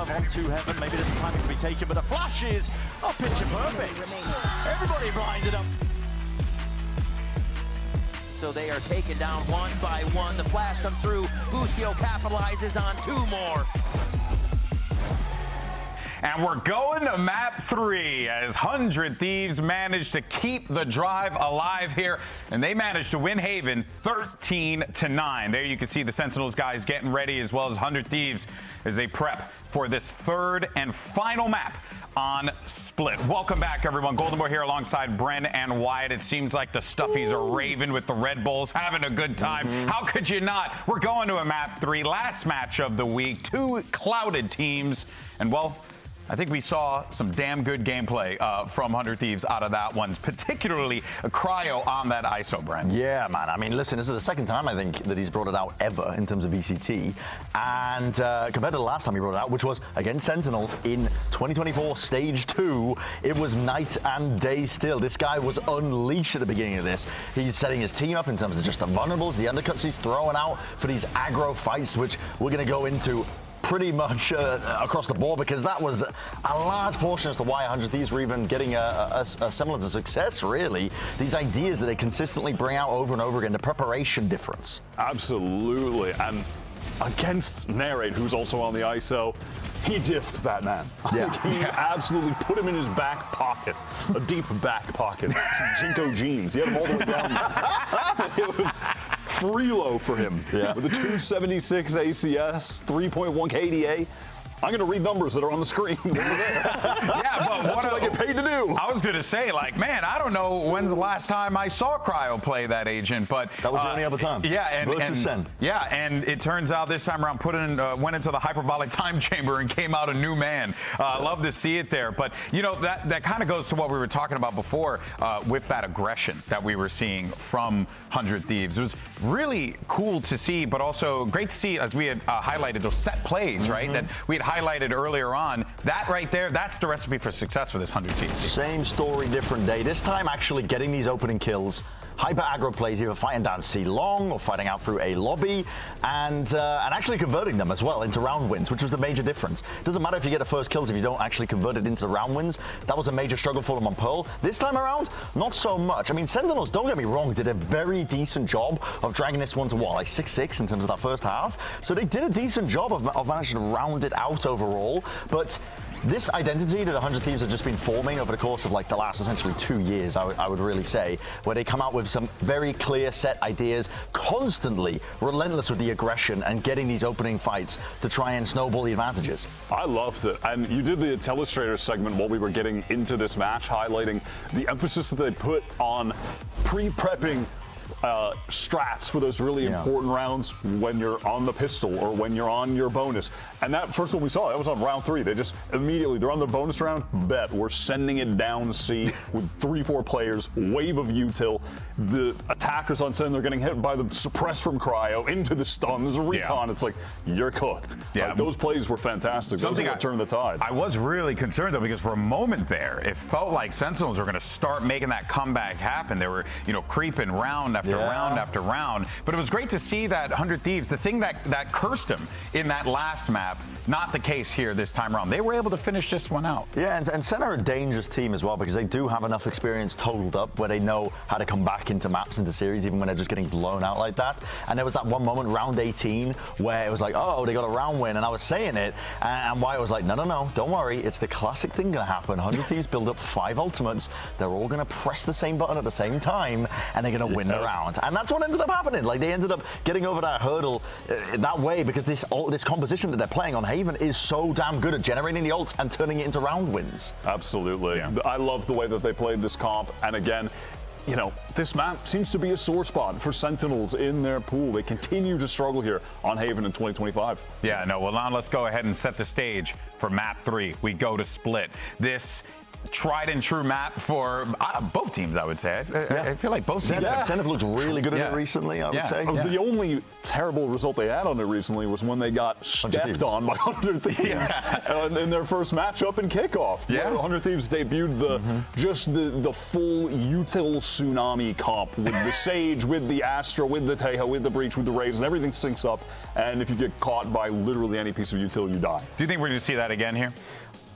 above onto Heaven. Maybe there's timing to be taken, but the flash is picture perfect. Everybody blinded up. So they are taken down one by one. The flash comes through. Busio capitalizes on 2 more. And we're going to map 3 as 100 Thieves managed to keep the drive alive here. And they managed to win Haven 13-9. There you can see the Sentinels guys getting ready, as well as 100 Thieves as they prep for this 3rd and final map on Split. Welcome back, everyone. Goldenboy here alongside Bren and Wyatt. It seems like the Stuffies are raving with the Red Bulls, having a good time. How could you not? We're going to a map 3, last match of the week. 2 clouded teams. And, well, I think we saw some damn good gameplay from 100 Thieves out of that one, particularly Cryo on that ISO, Brent. Yeah, man. I mean, listen, this is the 2nd time, I think, that he's brought it out ever in terms of VCT. And compared to the last time he brought it out, which was against Sentinels in 2024 Stage 2, it was night and day still. This guy was unleashed at the beginning of this. He's setting his team up in terms of just the vulnerables, the undercuts he's throwing out for these aggro fights, which we're going to go into pretty much across the board, because that was a large portion as to why 100 Thieves were even getting a semblance of success, really. These ideas that they consistently bring out over and over again, the preparation difference. Absolutely. And against Narrate, who's also on the ISO, he diffed that man. Yeah. He absolutely put him in his back pocket, a deep back pocket. Some Jinko jeans. He had him all the way down. It was freelo for him. Yeah. With a 276 ACS, 3.1 KDA. I'm going to read numbers that are on the screen. Yeah, but That's what I get paid to do. I was going to say, like, man, I don't know when's the last time I saw Cryo play that agent, but that was the only other time. Yeah, and SEN. Yeah, and it turns out this time around, went into the hyperbolic time chamber and came out a new man. Love to see it there, but you know that kind of goes to what we were talking about before with that aggression that we were seeing from 100 Thieves. It was really cool to see, but also great to see, as we had highlighted, those set plays, right? That we had highlighted earlier on. That right there, that's the recipe for success for this 100 Thieves. Same story, different day. This time actually getting these opening kills, hyper aggro plays, either fighting down C long or fighting out through A lobby, and actually converting them as well into round wins, which was the major difference. Doesn't matter if you get the first kills if you don't actually convert it into the round wins. That was a major struggle for them on Pearl. This time around, not so much. I mean, Sentinels, don't get me wrong, did a very decent job of dragging this one to what, like 6-6 in terms of that first half. So they did a decent job of managing to round it out overall, but this identity that 100 Thieves have just been forming over the course of like the last essentially 2 years, I would really say, where they come out with some very clear set ideas, constantly relentless with the aggression and getting these opening fights to try and snowball the advantages. I loved it. And you did the Telestrator segment while we were getting into this match, highlighting the emphasis that they put on pre-prepping strats for those really important rounds when you're on the pistol or when you're on your bonus. And that first one we saw, that was on round 3. They just immediately, they're on the bonus round, bet we're sending it down C with 3-4 players, wave of util. The attackers on Sen, they're getting hit by the suppress from Cryo into the stun. There's a recon. It's like, you're cooked. Yeah. Those plays were fantastic. Something that turned the tide. I was really concerned, though, because for a moment there, it felt like Sentinels were going to start making that comeback happen. They were, creeping round after round after round. But it was great to see that 100 Thieves, the thing that cursed them in that last map, not the case here this time around. They were able to finish this one out. Yeah, and Sen are a dangerous team as well, because they do have enough experience totaled up where they know how to come back into maps, into series, even when they're just getting blown out like that. And there was that one moment, round 18, where it was like, oh, they got a round win, and I was saying it, and Wyatt was like, no, don't worry, it's the classic thing gonna happen. 100 Thieves build up 5 ultimates, they're all gonna press the same button at the same time, and they're gonna win the round. And that's what ended up happening. Like, they ended up getting over that hurdle that way, because this composition that they're playing on Haven is so damn good at generating the ults and turning it into round wins. Absolutely. Yeah. I love the way that they played this comp, and again, this map seems to be a sore spot for Sentinels in their pool. They continue to struggle here on Haven in 2025. Yeah, no, well, now let's go ahead and set the stage for map 3. We go to Split. This tried and true map for both teams, I would say. I feel like both teams. Sen have looked really good at it recently, I would say. The only terrible result they had on it recently was when they got stepped on by 100 Thieves in their first matchup in Kickoff. Yeah. 100 Thieves debuted the full util tsunami any comp with the Sage, with the Astra, with the Teja, with the Breach, with the Raze, and everything syncs up. And if you get caught by literally any piece of utility, you die. Do you think we're going to see that again here?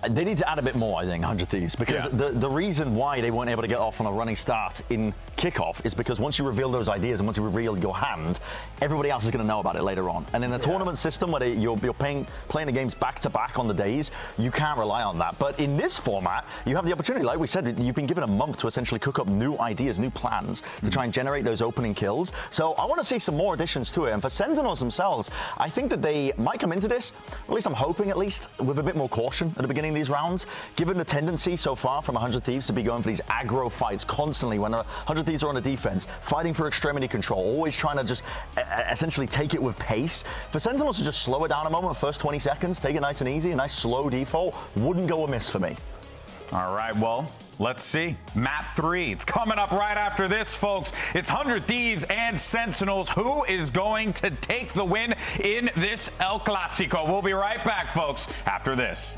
They need to add a bit more, I think, 100 Thieves, because the reason why they weren't able to get off on a running start in Kickoff is because once you reveal those ideas and once you reveal your hand, everybody else is going to know about it later on. And in a tournament system where you're playing the games back-to-back on the days, you can't rely on that. But in this format, you have the opportunity, like we said, you've been given a month to essentially cook up new ideas, new plans to try and generate those opening kills. So I want to see some more additions to it. And for Sentinels themselves, I think that they might come into this, at least I'm hoping at least, with a bit more caution at the beginning of these rounds, given the tendency so far from 100 Thieves to be going for these aggro fights constantly when 100 Thieves are on the defense, fighting for extremity control, always trying to just essentially take it with pace. For Sentinels to just slow it down a moment, first 20 seconds, take it nice and easy, a nice slow default, wouldn't go amiss for me. All right, well, let's see. Map 3. It's coming up right after this, folks. It's 100 Thieves and Sentinels. Who is going to take the win in this El Clasico? We'll be right back, folks, after this.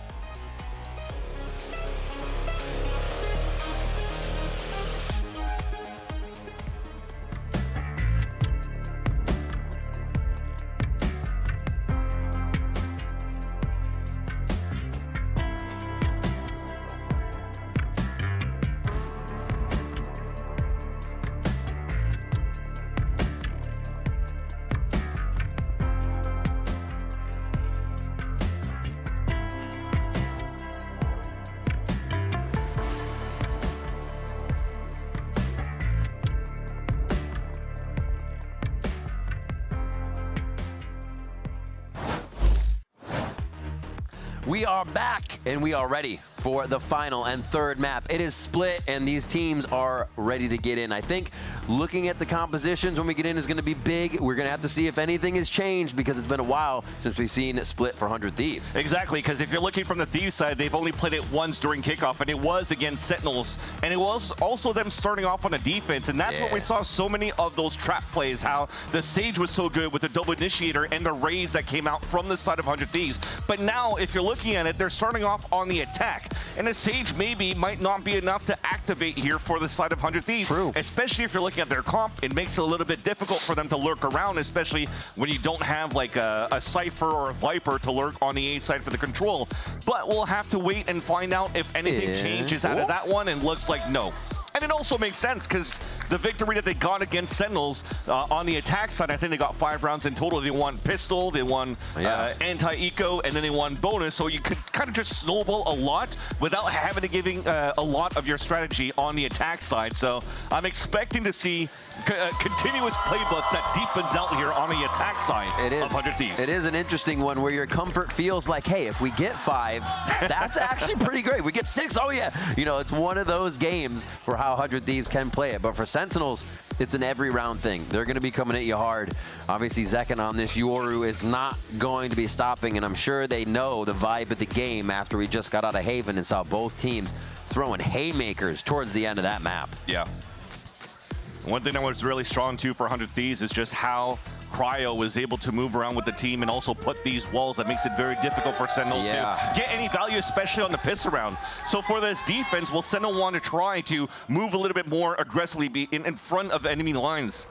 We are back, and we are ready for the final and third map. It is split, and these teams are ready to get in. I think looking at the compositions when we get in is going to be big. We're going to have to see if anything has changed because it's been a while since we've seen it split for 100 Thieves. Exactly, because if you're looking from the Thieves side, they've only played it once during Kickoff, and it was against Sentinels. And it was also them starting off on a defense, and that's what we saw so many of those trap plays, how the Sage was so good with the double initiator and the Raze that came out from the side of 100 Thieves. But now, if you're looking at it, they're starting off on the attack. And a Sage maybe might not be enough to activate here for the side of 100 Thieves. True. Especially if you're looking at their comp, it makes it a little bit difficult for them to lurk around, especially when you don't have like a Cypher or a Viper to lurk on the A side for the control. But we'll have to wait and find out if anything changes out of that one, and looks like no. And it also makes sense because the victory that they got against Sentinels on the attack side, I think they got 5 rounds in total. They won pistol, they won anti-eco, and then they won bonus. So you could kind of just snowball a lot without having to giving a lot of your strategy on the attack side. So I'm expecting to see a continuous playbook that deepens out here on the attack side of 100 Thieves. It is an interesting one where your comfort feels like, hey, if we get 5, that's actually pretty great. We get 6, oh yeah. You know, it's one of those games for how 100 Thieves can play it. But for Sentinels, it's an every round thing. They're going to be coming at you hard. Obviously, Zekken on this Yoru is not going to be stopping, and I'm sure they know the vibe of the game after we just got out of Haven and saw both teams throwing haymakers towards the end of that map. Yeah. One thing that was really strong, too, for 100 Thieves is just how Cryo was able to move around with the team and also put these walls that makes it very difficult for Sentinels to get any value, especially on the pistol round. So for this defense, will Sentinel want to try to move a little bit more aggressively, be in front of enemy lines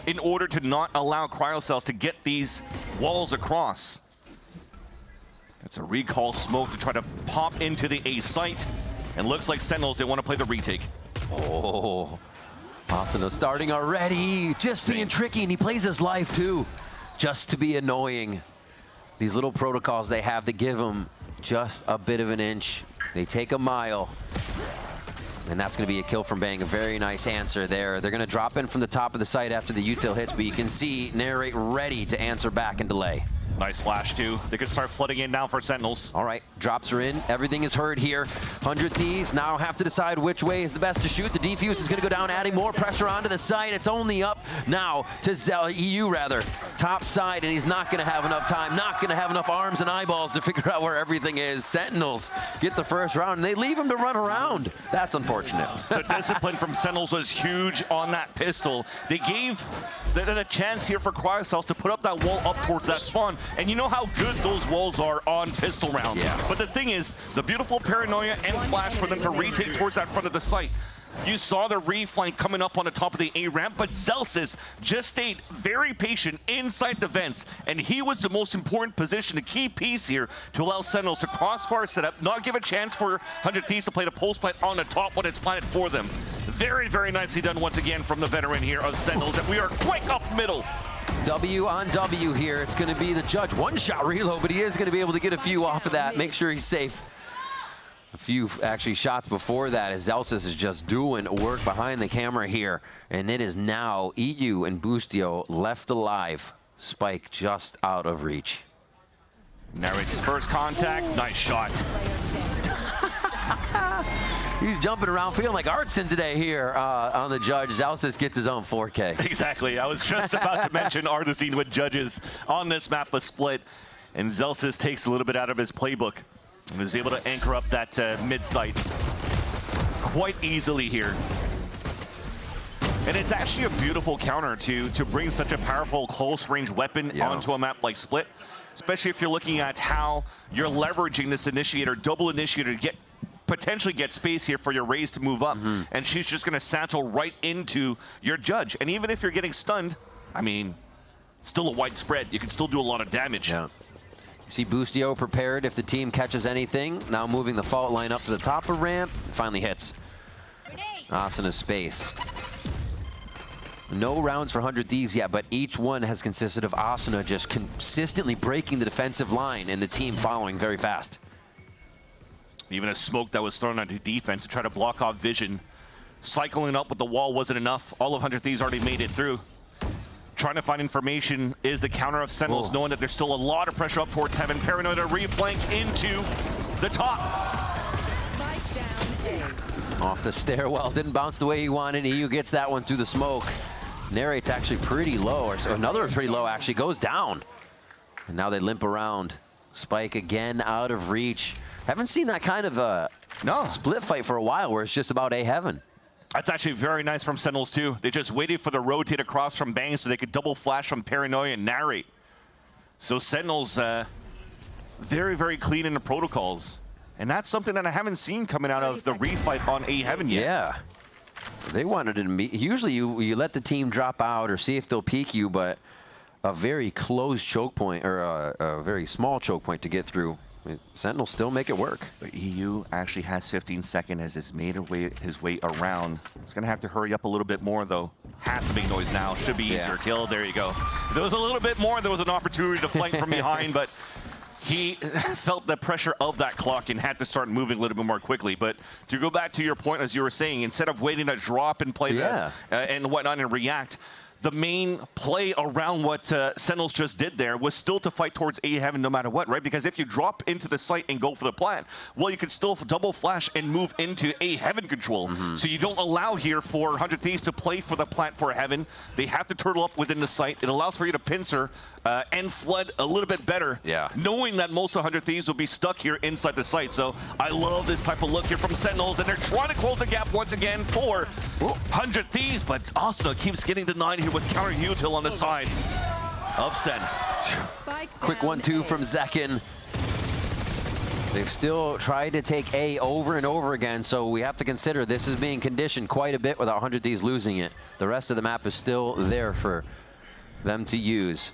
in order to not allow Cryo cells to get these walls across? It's a recall smoke to try to pop into the A site. And looks like Sentinels, they want to play the retake. Oh, Asano starting already, just being tricky, and he plays his life too, just to be annoying. These little protocols they have to give him just a bit of an inch. They take a mile, and that's going to be a kill from Bang. A very nice answer there. They're going to drop in from the top of the site after the util hits, but you can see Narrate ready to answer back and delay. Nice flash, too. They can start flooding in now for Sentinels. All right, drops are in. Everything is heard here. 100 Thieves now have to decide which way is the best to shoot. The defuse is going to go down, adding more pressure onto the site. It's only up now to EU, rather. Top side, and he's not going to have enough time, not going to have enough arms and eyeballs to figure out where everything is. Sentinels get the first round, and they leave him to run around. That's unfortunate. The discipline from Sentinels was huge on that pistol. They gave the chance here for Cryocells to put up that wall up towards that spawn. And you know how good those walls are on pistol rounds. Yeah. But the thing is, the beautiful paranoia and flash for them to retake towards that front of the site. You saw the reflank coming up on the top of the A ramp, but Zelsis just stayed very patient inside the vents, and he was the most important position, the key piece here to allow Sentinels to crossfire set up, not give a chance for 100 Thieves to play the pulse plant on the top when it's planted for them. Very, very nicely done once again from the veteran here of Sentinels, and we are quick up middle. W on W here. It's going to be the judge. One shot reload, but he is going to be able to get a few off of that. Make sure he's safe. A few actually shots before that as Zelsis is just doing work behind the camera here. And it is now EU and Boostio left alive. Spike just out of reach. Narrates first contact. Nice shot. He's jumping around, feeling like Artson today here on the judge. Zelsis gets his own 4K. Exactly. I was just about to mention Artesine with judges on this map of split. And Zelsis takes a little bit out of his playbook and is able to anchor up that mid-site quite easily here. And it's actually a beautiful counter to bring such a powerful close-range weapon onto a map like Split, especially if you're looking at how you're leveraging this initiator, double initiator, to potentially get space here for your Raze to move up. And she's just going to satchel right into your judge. And even if you're getting stunned, I mean, still a wide spread. You can still do a lot of damage. Yeah. You see Boostio prepared if the team catches anything. Now moving the fault line up to the top of ramp. Finally hits. Asuna's space. No rounds for 100 Thieves yet, but each one has consisted of Asuna just consistently breaking the defensive line and the team following very fast. Even a smoke that was thrown onto defense to try to block off vision. Cycling up with the wall wasn't enough. All of 100 Thieves already made it through. Trying to find information is the counter of Sentinels, knowing that there's still a lot of pressure up towards Heaven. Paranoid to reflank into the top. Off the stairwell, didn't bounce the way he wanted. EU gets that one through the smoke. Narrate's actually pretty low, or another pretty low actually, goes down. And now they limp around. Spike again out of reach. Haven't seen that kind of a split fight for a while where it's just about A Heaven. That's actually very nice from Sentinels too. They just waited for the rotate across from Bang so they could double flash from Paranoia and Narrate. So Sentinels very, very clean in the protocols. And that's something that I haven't seen coming out of the refight on A Heaven yet. Yeah. They wanted to meet. Usually you let the team drop out or see if they'll peek you, but a very close choke point, or a very small choke point to get through. Sentinels still make it work. But EU actually has 15 seconds as it's made his way around. It's going to have to hurry up a little bit more, though. Has to make noise now. Should be easier kill. There you go. If there was a little bit more, there was an opportunity to flank from behind, but he felt the pressure of that clock and had to start moving a little bit more quickly. But to go back to your point, as you were saying, instead of waiting to drop and play that and whatnot and react, the main play around what Sentinels just did there was still to fight towards A Heaven no matter what, right? Because if you drop into the site and go for the plant, well, you can still double flash and move into A Heaven control. So you don't allow here for 100 Thieves to play for the plant for Heaven. They have to turtle up within the site. It allows for you to pincer and flood a little bit better, knowing that most 100 Thieves will be stuck here inside the site. So I love this type of look here from Sentinels, and they're trying to close the gap once again for 100 Thieves, but Asuna keeps getting denied here with counter util on the side of Sen. Quick 1-2 from Zekin. They've still tried to take A over and over again, so we have to consider this is being conditioned quite a bit without 100 Thieves losing it. The rest of the map is still there for them to use.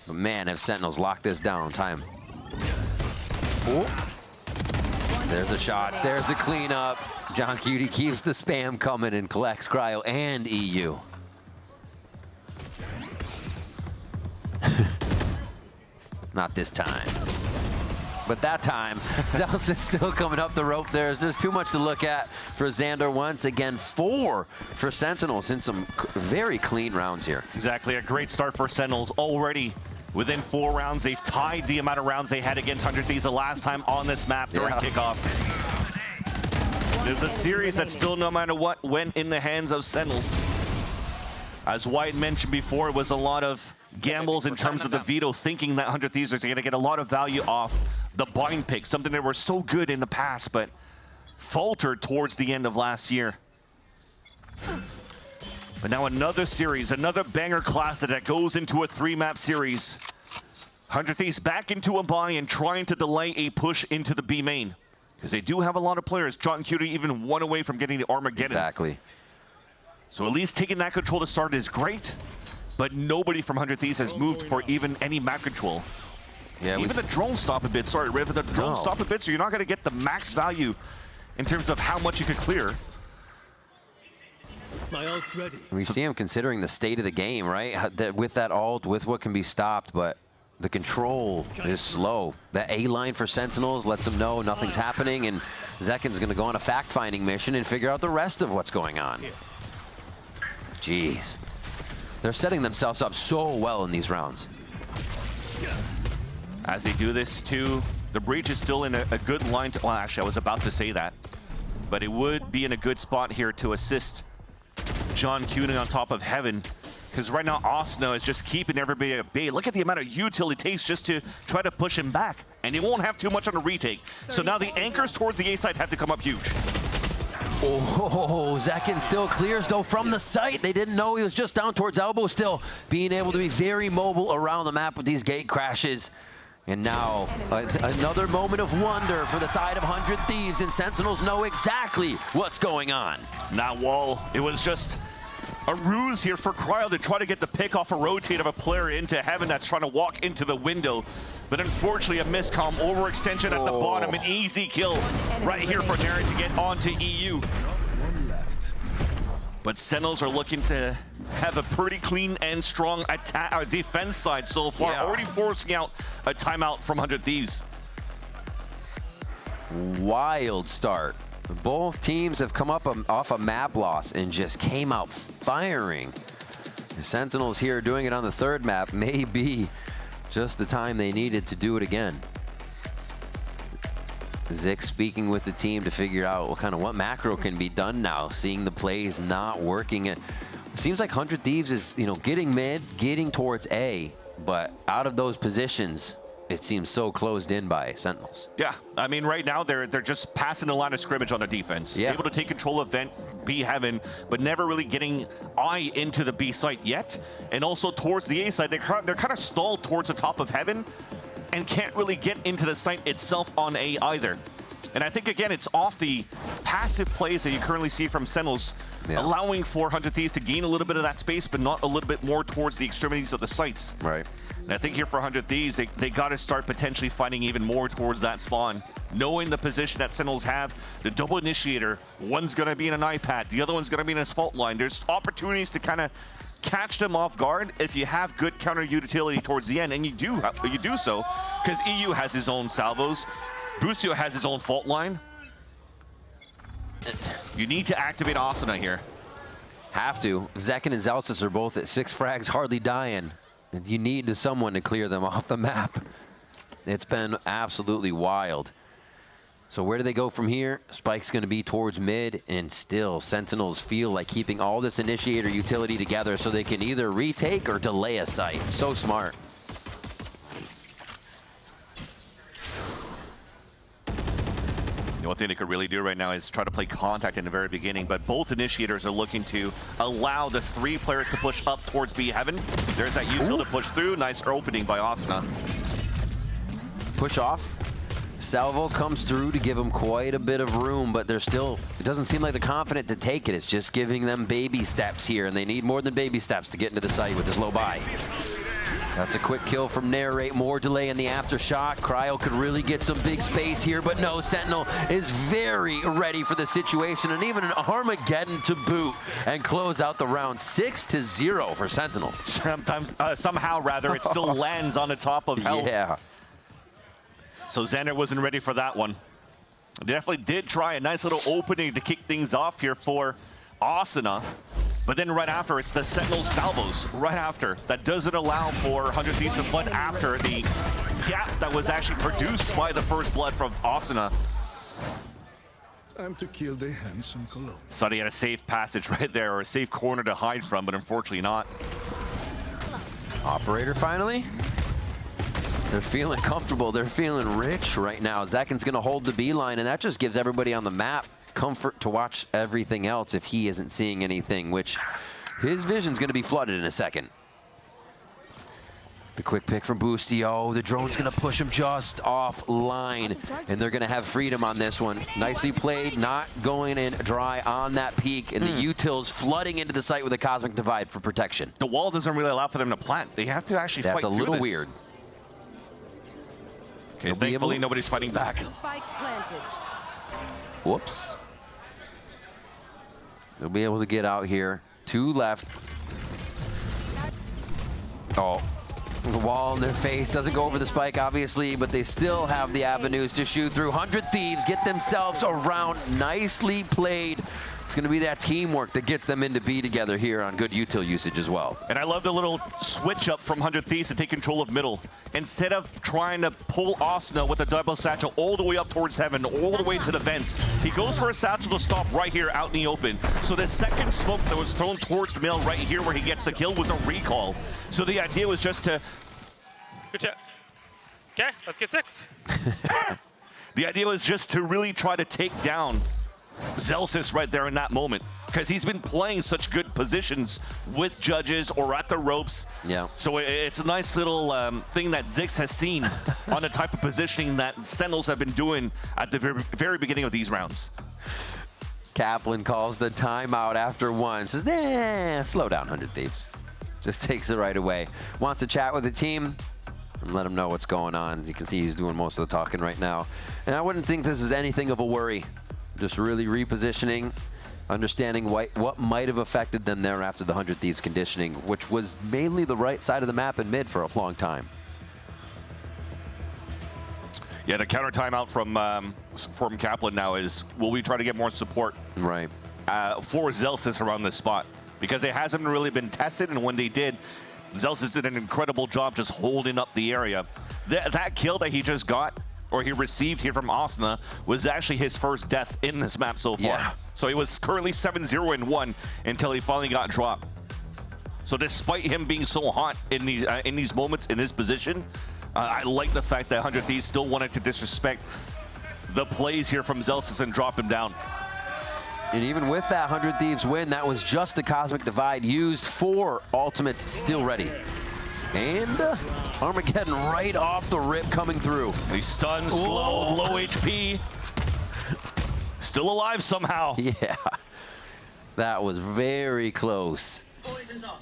But man, have Sentinels locked this down. Time. There's the shots. There's the cleanup. John Cutie keeps the spam coming and collects Cryo and EU. Not this time. But that time, Zelsis is still coming up the rope there. There's too much to look at for Xander once again. 4 for Sentinels in some very clean rounds here. Exactly, a great start for Sentinels already. Within 4 rounds, they've tied the amount of rounds they had against 100 Thieves the last time on this map during kickoff. There's a series that still, no matter what, went in the hands of Sentinels. As White mentioned before, it was a lot of gambles in terms of the veto, thinking that 100 Thieves are going to get a lot of value off the bind pick, something that were so good in the past, but faltered towards the end of last year. But now another series, another banger classic that goes into a 3-map series. 100 Thieves back into a buy and trying to delay a push into the B main. Because they do have a lot of players. John Cutie even one away from getting the Armageddon. Exactly. So at least taking that control to start is great, but nobody from 100 Thieves has moved for even any map control. Yeah, even the drone stop a bit. Sorry, Riv, the drone stop a bit, so you're not going to get the max value in terms of how much you could clear. My ult's ready. We see him considering the state of the game, right? With that ult, with what can be stopped, but the control is slow. That A line for Sentinels lets them know nothing's happening, and Zekin's going to go on a fact-finding mission and figure out the rest of what's going on. Jeez. They're setting themselves up so well in these rounds. As they do this too, the Breach is still in a good line to, well, actually, I was about to say that, but it would be in a good spot here to assist John Cutie on top of Heaven, because right now Asuna is just keeping everybody at bay. Look at the amount of utility it takes just to try to push him back, and he won't have too much on a retake. So now the anchors towards the A side have to come up huge. Oh, Zekin still clears though from the site. They didn't know he was just down towards elbow, still being able to be very mobile around the map with these gate crashes. And now another moment of wonder for the side of 100 Thieves, and Sentinels know exactly what's going on. Now, Wall, it was just a ruse here for Cryo to try to get the pick off a rotate of a player into Heaven that's trying to walk into the window. But unfortunately, a miscomm overextension at the bottom, an easy kill right here for Naren to get onto EU. But Sentinels are looking to have a pretty clean and strong attack, defense side so far, already forcing out a timeout from 100 Thieves. Wild start. Both teams have come up off a map loss and just came out firing. The Sentinels here doing it on the third map may be just the time they needed to do it again. Zik speaking with the team to figure out what macro can be done now, seeing the plays not working. It seems like 100 Thieves is, getting mid, getting towards A, but out of those positions, it seems so closed in by Sentinels. Yeah, I mean, right now they're just passing the line of scrimmage on the defense. Yeah. Able to take control of B Heaven, but never really getting eye into the B site yet. And also towards the A side, they're kind of stalled towards the top of Heaven and can't really get into the site itself on A either. And I think, again, it's off the passive plays that you currently see from Sentinels, allowing for 100 Thieves to gain a little bit of that space, but not a little bit more towards the extremities of the sites. Right. And I think here for 100 Thieves, they got to start potentially fighting even more towards that spawn. Knowing the position that Sentinels have, the double initiator, one's going to be in an iPad, the other one's going to be in a asphalt line. There's opportunities to kind of catch them off guard if you have good counter utility towards the end, and you do so, because EU has his own salvos, Busio has his own fault line. You need to activate Asuna here. Have to. Zekin and Zalsis are both at 6 frags, hardly dying. And you need someone to clear them off the map. It's been absolutely wild. So where do they go from here? Spike's going to be towards mid, and still Sentinels feel like keeping all this initiator utility together so they can either retake or delay a site. So smart. One thing they could really do right now is try to play contact in the very beginning, but both initiators are looking to allow the 3 players to push up towards B Heaven. There's that util to push through. Nice opening by Asuna. Push off. Salvo comes through to give them quite a bit of room, but they're still, it doesn't seem like they're confident to take it. It's just giving them baby steps here, and they need more than baby steps to get into the site with this low buy. That's a quick kill from Narrate. More delay in the aftershock. Cryo could really get some big space here, but no, Sentinel is very ready for the situation, and even an Armageddon to boot and close out the round 6-0 for Sentinels. Somehow, it still lands on the top of Hell. Yeah. So Xander wasn't ready for that one. They definitely did try a nice little opening to kick things off here for Asuna. But then right after, it's the Sentinel salvos right after. That doesn't allow for 100 Thieves to flood after the gap that was actually produced by the first blood from Asuna. Time to kill the handsome cologne. Thought he had a safe passage right there, or a safe corner to hide from, but unfortunately not. Operator finally. They're feeling comfortable. They're feeling rich right now. Zekin's going to hold the B line, and that just gives everybody on the map comfort to watch everything else if he isn't seeing anything, which his vision's going to be flooded in a second. The quick pick from Boostio. The drone's going to push him just offline, and they're going to have freedom on this one. Nicely played, not going in dry on that peak, and the utils flooding into the site with a Cosmic Divide for protection. The wall doesn't really allow for them to plant. They have to actually fight through this. That's a little weird. Okay, thankfully nobody's fighting back. Whoops. They'll be able to get out here. 2 left. Oh. The wall in their face doesn't go over the spike, obviously, but they still have the avenues to shoot through. 100 Thieves get themselves around. Nicely played. It's going to be that teamwork that gets them into B together here on good util usage as well. And I love the little switch up from 100 Thieves to take control of middle. Instead of trying to pull Osna with a double satchel all the way up towards heaven, all the way to the vents, he goes for a satchel to stop right here out in the open. So the second smoke that was thrown towards the middle right here where he gets the kill was a recall. So the idea was just to... Good chat. Okay, let's get 6. The idea was just to really try to take down Zelsis right there in that moment, because he's been playing such good positions with judges or at the ropes. Yeah. So it's a nice little thing that Zix has seen on the type of positioning that Sentinels have been doing at the very beginning of these rounds. Kaplan calls the timeout after 1. Says, nah, slow down, 100 Thieves. Just takes it right away. Wants to chat with the team and let them know what's going on. As you can see, he's doing most of the talking right now. And I wouldn't think this is anything of a worry. Just really repositioning, understanding what might have affected them there after the 100 Thieves conditioning, which was mainly the right side of the map in mid for a long time. Yeah, the counter timeout from Kaplan now is, will we try to get more support right for Zelsis around this spot? Because it hasn't really been tested, and when they did, Zelsis did an incredible job just holding up the area. That kill that he just got, or he received here from Osna, was actually his first death in this map so far. Yeah. So he was currently 7-0-1 until he finally got dropped. So despite him being so hot in these moments in his position, I like the fact that 100 Thieves still wanted to disrespect the plays here from Zelsis and drop him down. And even with that 100 Thieves win, that was just the Cosmic Divide used for ultimates still ready. And Armageddon right off the rip coming through. He's stunned, slow, low HP. Still alive somehow. Yeah, that was very close.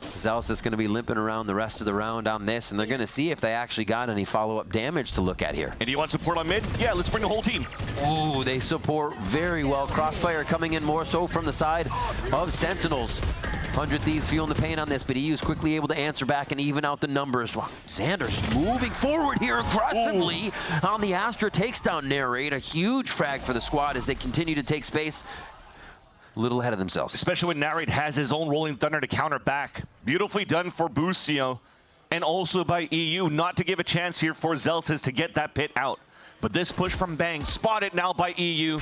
Zelsis is going to be limping around the rest of the round on this, and they're going to see if they actually got any follow-up damage to look at here. And do you want support on mid? Yeah, let's bring the whole team. Ooh, they support very well. Crossfire coming in more so from the side of Sentinels. 100 Thieves feeling the pain on this, but EU's quickly able to answer back and even out the numbers. Wow, Xander's moving forward here aggressively on the Astra takes down Narrate. A huge frag for the squad as they continue to take space. A little ahead of themselves. Especially when Narrate has his own Rolling Thunder to counter back. Beautifully done for Boostio, and also by EU not to give a chance here for Zelsis to get that pit out. But this push from Bang, spotted now by EU.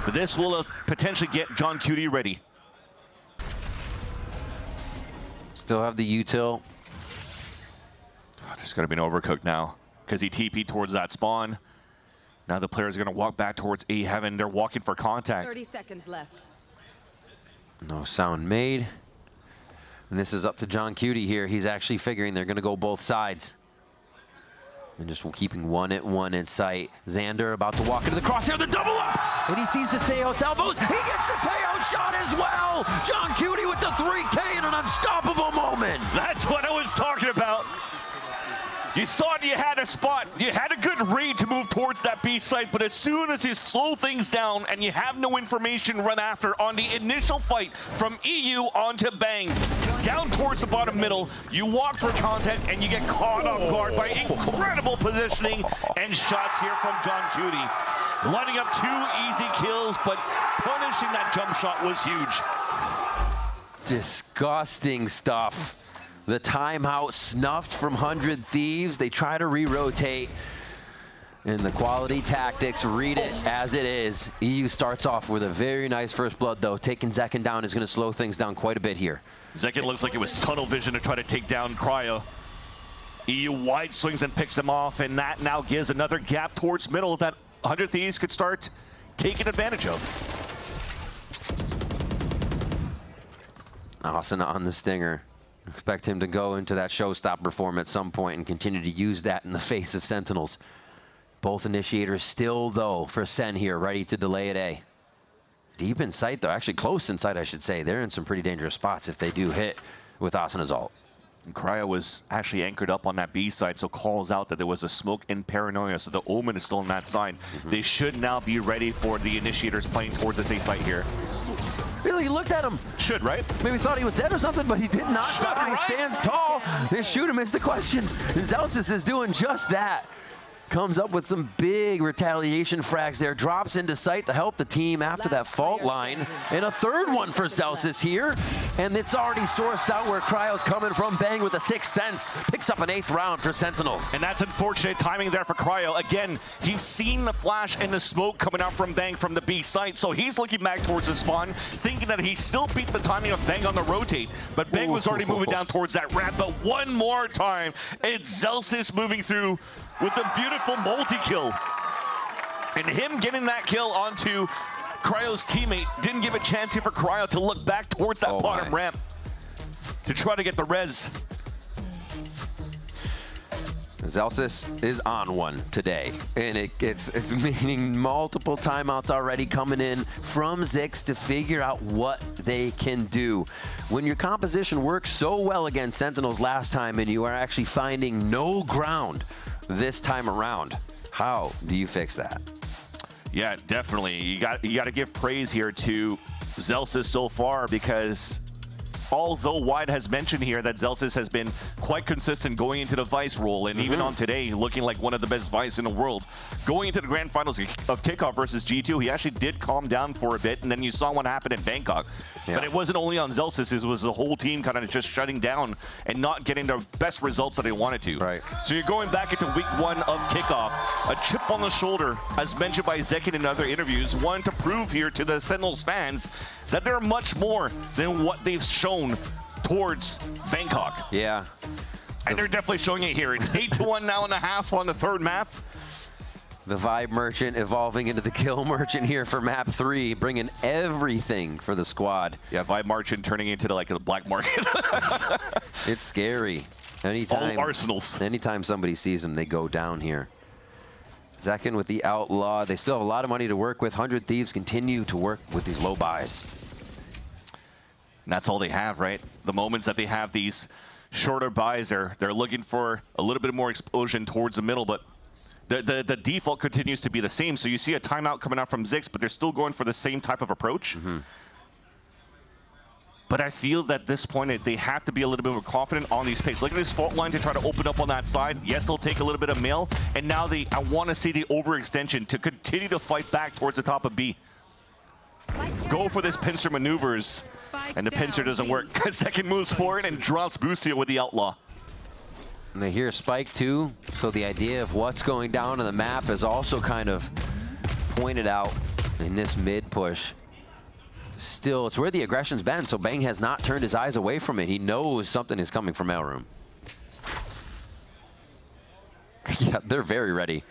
But this will potentially get John Cutie ready. Still have the util. Oh, there's going to be an overcook now because he TP'd towards that spawn. Now the players are going to walk back towards A Heaven. They're walking for contact. 30 seconds left. No sound made. And this is up to John Cutie here. He's actually figuring they're going to go both sides. And just keeping 1-1 in sight. Xander about to walk into the crosshair, the double up! And he sees the Teos elbows. He gets the Teos shot as well! John Cutie with the 3K in an unstoppable moment! That's what I was talking about. You thought you had a spot. You had a good read to move towards that B site, but as soon as you slow things down and you have no information run after on the initial fight from EU onto Bang, down towards the bottom middle, you walk for contact and you get caught off guard by incredible positioning and shots here from John Cutie. Lining up 2 easy kills, but punishing that jump shot was huge. Disgusting stuff. The timeout snuffed from 100 Thieves. They try to re-rotate. And the quality tactics, read it as it is. EU starts off with a very nice first blood, though. Taking Zekin down is going to slow things down quite a bit here. Zekin looks like it was tunnel vision to try to take down Cryo. EU wide swings and picks him off, and that now gives another gap towards middle that 100 Thieves could start taking advantage of. Awesome on the stinger. Expect him to go into that showstopper form at some point and continue to use that in the face of Sentinels. Both initiators still, though, for SEN here, ready to delay it A. Deep in sight, though. Actually, close in sight, I should say. They're in some pretty dangerous spots if they do hit with Asana's ult. And Cryo was actually anchored up on that B side, so calls out that there was a smoke in Paranoia, so the Omen is still on that side. They should now be ready for the initiators playing towards this A site here. Really, he looked at him. Should, right? Maybe thought he was dead or something, but he did not die. He stands tall. They shoot him is the question. Zelsis is doing just that. Comes up with some big retaliation frags there. Drops into sight to help the team after that fault line. And a third one for Zelsis here. And it's already sourced out where Cryo's coming from. Bang with a 6th sense. Picks up an 8th round for Sentinels. And that's unfortunate timing there for Cryo. Again, he's seen the flash and the smoke coming out from Bang from the B site. So he's looking back towards the spawn, thinking that he still beat the timing of Bang on the rotate. But Bang was already moving down towards that ramp. But one more time, it's Zelsis moving through with a beautiful multi-kill. And him getting that kill onto Cryo's teammate didn't give a chance here for Cryo to look back towards that bottom ramp to try to get the res. Zelsis is on one today, and it's meaning multiple timeouts already coming in from Zix to figure out what they can do. When your composition worked so well against Sentinels last time and you are actually finding no ground this time around, how do you fix that? Yeah, definitely. You got to give praise here to Zelsis so far, because although Wide has mentioned here that Zelsis has been quite consistent going into the Vice role, and even on today, looking like one of the best Vice in the world, going into the Grand Finals of Kickoff versus G2, he actually did calm down for a bit, and then you saw what happened in Bangkok. Yeah. But it wasn't only on Zelsis, it was the whole team kind of just shutting down and not getting the best results that they wanted to. Right. So you're going back into week 1 of Kickoff, a chip on the shoulder, as mentioned by Zekin in other interviews, wanting to prove here to the Sentinels fans that they're much more than what they've shown towards Bangkok. Yeah. And they're definitely showing it here. It's 8-1 now and a half on the 3rd map. The Vibe Merchant evolving into the Kill Merchant here for map 3, bringing everything for the squad. Yeah, Vibe Merchant turning into like the black market. It's scary. Anytime, all arsenals. Anytime somebody sees them, they go down here. Zekin with the Outlaw. They still have a lot of money to work with. 100 Thieves continue to work with these low buys. And that's all they have, right? The moments that they have these shorter buys, they're looking for a little bit more explosion towards the middle, but the default continues to be the same. So you see a timeout coming out from Zix, but they're still going for the same type of approach. But I feel that at this point, they have to be a little bit more confident on these pace. Look at this fault line to try to open up on that side. Yes, they'll take a little bit of mail. And now I want to see the overextension to continue to fight back towards the top of B. Go for this pincer maneuvers. And the pincer doesn't work. Second moves forward and drops Busio with the Outlaw. And they hear Spike too, so the idea of what's going down on the map is also kind of pointed out in this mid push. Still, it's where the aggression's been, so Bang has not turned his eyes away from it. He knows something is coming from Mailroom. Yeah, they're very ready.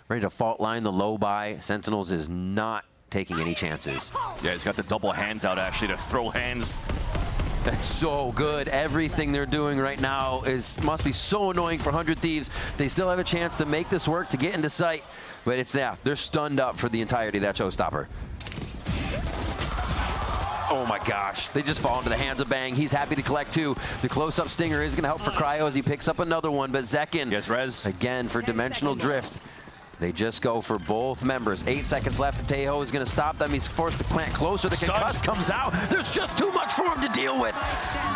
Ready to fault line the low buy. Sentinels is not taking any chances. Yeah, he's got the double hands out actually to throw hands. That's so good. Everything they're doing right now must be so annoying for 100 Thieves. They still have a chance to make this work, to get into sight, but they're stunned up for the entirety of that showstopper. Oh my gosh, they just fall into the hands of Bang. He's happy to collect 2. The close-up stinger is gonna help for Cryo as he picks up another one, but Zekin, yes, res. Again for dimensional drift. They just go for both members. 8 seconds left. Tejo is going to stop them. He's forced to plant closer. The concuss comes out. There's just too much for him to deal with.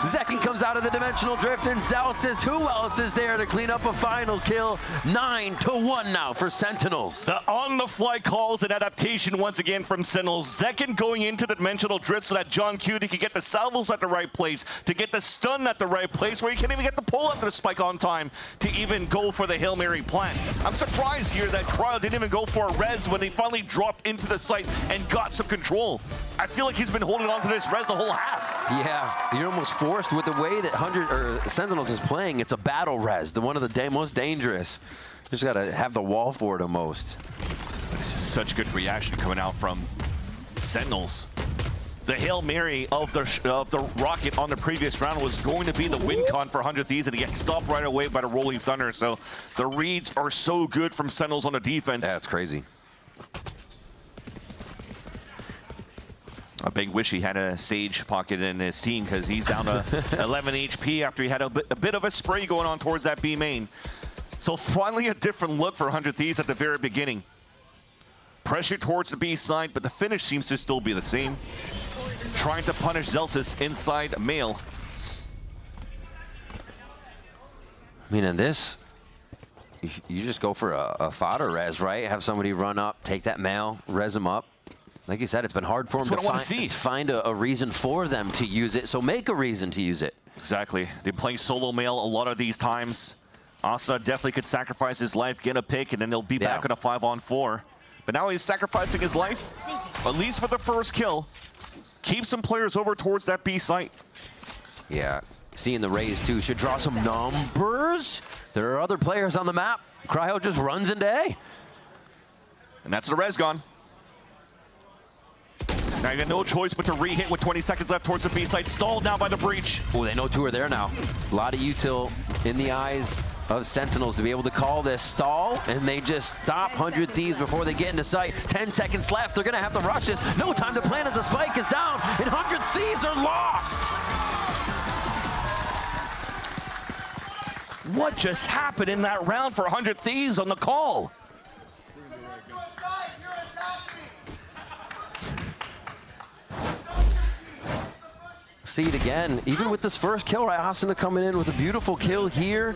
Zekin comes out of the dimensional drift, and Zelsis, who else is there to clean up a final kill? 9-1 now for Sentinels. The on-the-fly calls and adaptation once again from Sentinels. Zekin going into the dimensional drift so that John Cutie can get the salvos at the right place, to get the stun at the right place, where he can't even get the pull after the spike on time to even go for the Hail Mary plant. I'm surprised here that Cryo didn't even go for a res when they finally dropped into the site and got some control. I feel like he's been holding on to this res the whole half. Yeah, you're almost forced with the way that Sentinels is playing. It's a battle res, one of the most dangerous. Just got to have the wall for it the most. But it's just such good reaction coming out from Sentinels. The Hail Mary of the Rocket on the previous round was going to be the win con for 100 Thieves, and he gets stopped right away by the Rolling Thunder. So the reads are so good from Sentinels on the defense. Yeah, it's crazy. A big wish he had a Sage pocket in his team, because he's down to 11 HP after he had a bit of a spray going on towards that B main. So finally a different look for 100 Thieves at the very beginning. Pressure towards the B side, but the finish seems to still be the same. Trying to punish Zelsis inside Mail. I mean, in this, you just go for a fodder res, right? Have somebody run up, take that Mail, res him up. Like you said, it's been hard for them to find a reason for them to use it, so make a reason to use it. Exactly. They're playing solo Mail a lot of these times. Asa definitely could sacrifice his life, get a pick, and then they'll be back on a 5-on-4. But now he's sacrificing his life, at least for the first kill. Keep some players over towards that B site. Yeah, seeing the raise too should draw some numbers. There are other players on the map. Cryo just runs into A. And that's the res gone. Now you got no choice but to re-hit with 20 seconds left towards the B site. Stalled now by the breach. Oh, they know two are there now. A lot of util in the eyes of Sentinels to be able to call this stall, and they just stop 100 Thieves before they get into sight. 10 seconds left. They're going to have to rush this. No time to plan as the spike is down, and 100 Thieves are lost. What just happened in that round for 100 Thieves on the call? See it again. Even with this first kill, right? Asuna coming in with a beautiful kill here.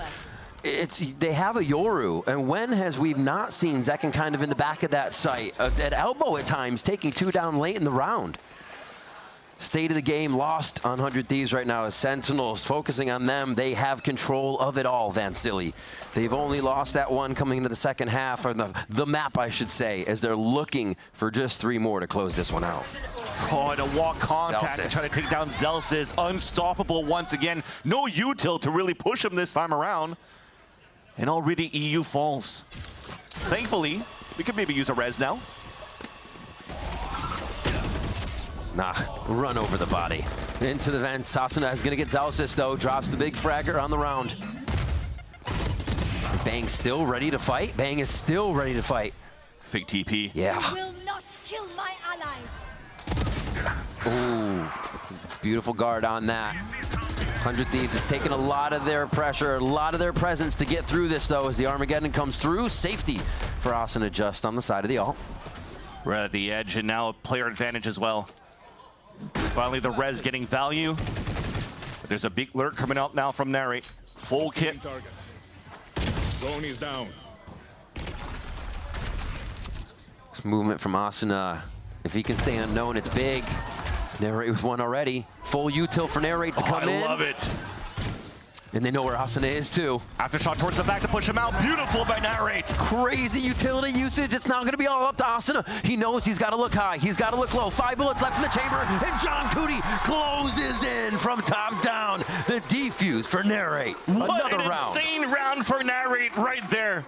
They have a Yoru, and when has we not seen Zekken kind of in the back of that site, at elbow at times, taking two down late in the round. State of the game lost on 100 Thieves right now as Sentinels focusing on them. They have control of it all, Vansili. They've only lost that one coming into the second half, or the map, I should say, as they're looking for just 3 more to close this one out. Oh, and a walk contact to try to take down Zelsis. Unstoppable once again. No util to really push him this time around. And already EU falls. Thankfully, we could maybe use a res now. Nah, run over the body. Into the vent. Sasuna is going to get Zelsis, though. Drops the big fragger on the round. Bang still ready to fight. Bang is still ready to fight. Fake TP. Yeah. Will not kill my allies. Ooh, beautiful guard on that. 100 Thieves, it's taken a lot of their pressure, a lot of their presence to get through this, though, as the Armageddon comes through. Safety for Asuna just on the side of the ult. We're at the edge, and now player advantage as well. Finally, the res getting value. There's a big lurk coming up now from Narrate. Full kit. Zone is down. This movement from Asuna, if he can stay unknown, it's big. Narrate with one already. Full util for Narrate to come in. I love it. And they know where Asuna is, too. Aftershock towards the back to push him out. Beautiful by Narrate. Crazy utility usage. It's now going to be all up to Asuna. He knows he's got to look high. He's got to look low. 5 bullets left in the chamber. And John Cootie closes in from top down. The defuse for Narrate. What an insane round for Narrate right there.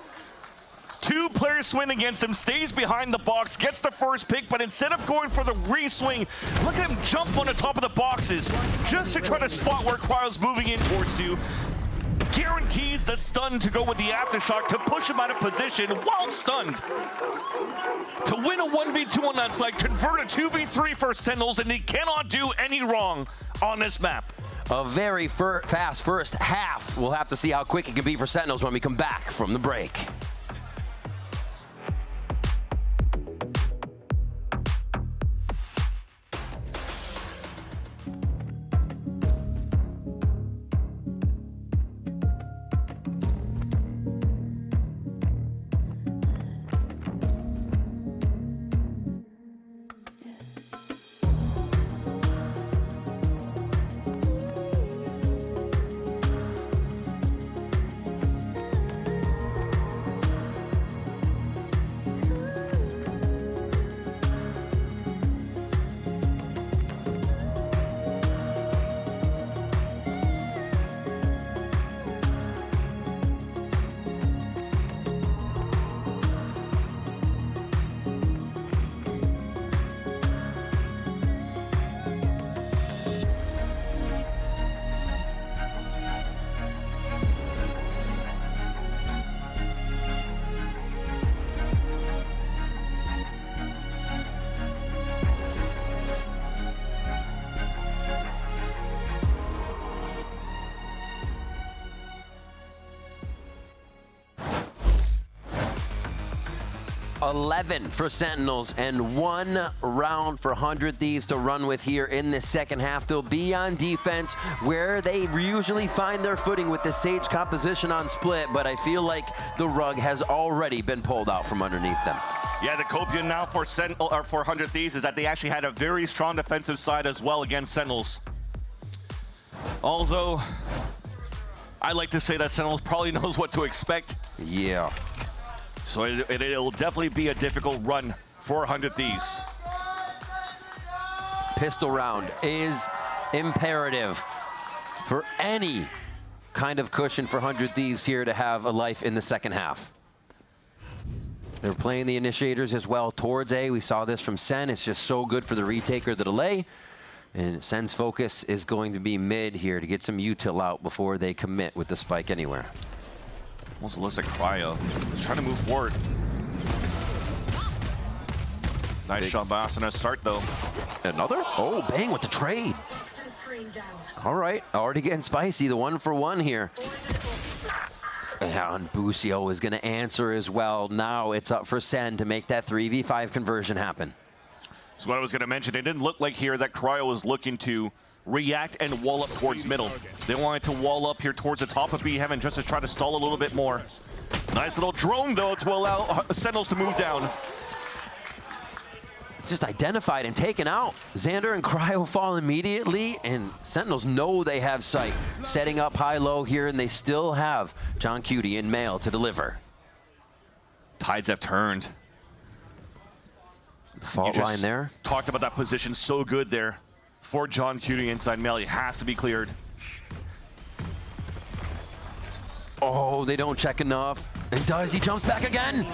2 players swing against him, stays behind the box, gets the first pick, but instead of going for the re-swing, look at him jump on the top of the boxes just to try to spot where Cryo's moving in towards you. Guarantees the stun to go with the aftershock to push him out of position while stunned. To win a 1v2 on that side, convert a 2v3 for Sentinels, and he cannot do any wrong on this map. A very fast first half. We'll have to see how quick it can be for Sentinels when we come back from the break. 11 for Sentinels and 1 round for 100 Thieves to run with here in the second half. They'll be on defense where they usually find their footing with the Sage composition on split, but I feel like the rug has already been pulled out from underneath them. Yeah, the copium now for 100 Thieves is that they actually had a very strong defensive side as well against Sentinels. Although, I like to say that Sentinels probably knows what to expect. Yeah. So it'll definitely be a difficult run for 100 Thieves. Pistol round is imperative for any kind of cushion for 100 Thieves here to have a life in the second half. They're playing the initiators as well towards A. We saw this from Sen. It's just so good for the retake or the delay. And Sen's focus is going to be mid here to get some util out before they commit with the spike anywhere. Almost looks like Cryo. He's trying to move forward. Nice shot by us on a start, though. Another? Oh, bang with the trade. All right, already getting spicy. The 1-for-1 here. And Busio is going to answer as well. Now it's up for Sen to make that 3v5 conversion happen. So what I was going to mention, it didn't look like here that Cryo was looking to react and wall up towards middle. They wanted to wall up here towards the top of B Heaven just to try to stall a little bit more. Nice little drone, though, to allow Sentinels to move down. Just identified and taken out. Xander and Cryo fall immediately, and Sentinels know they have sight. Setting up high-low here, and they still have John Cutie in mail to deliver. Tides have turned. The fault line there. Talked about that position so good there for John Cutie inside mail. He has to be cleared. Oh, they don't check enough. It does. He jumps back again.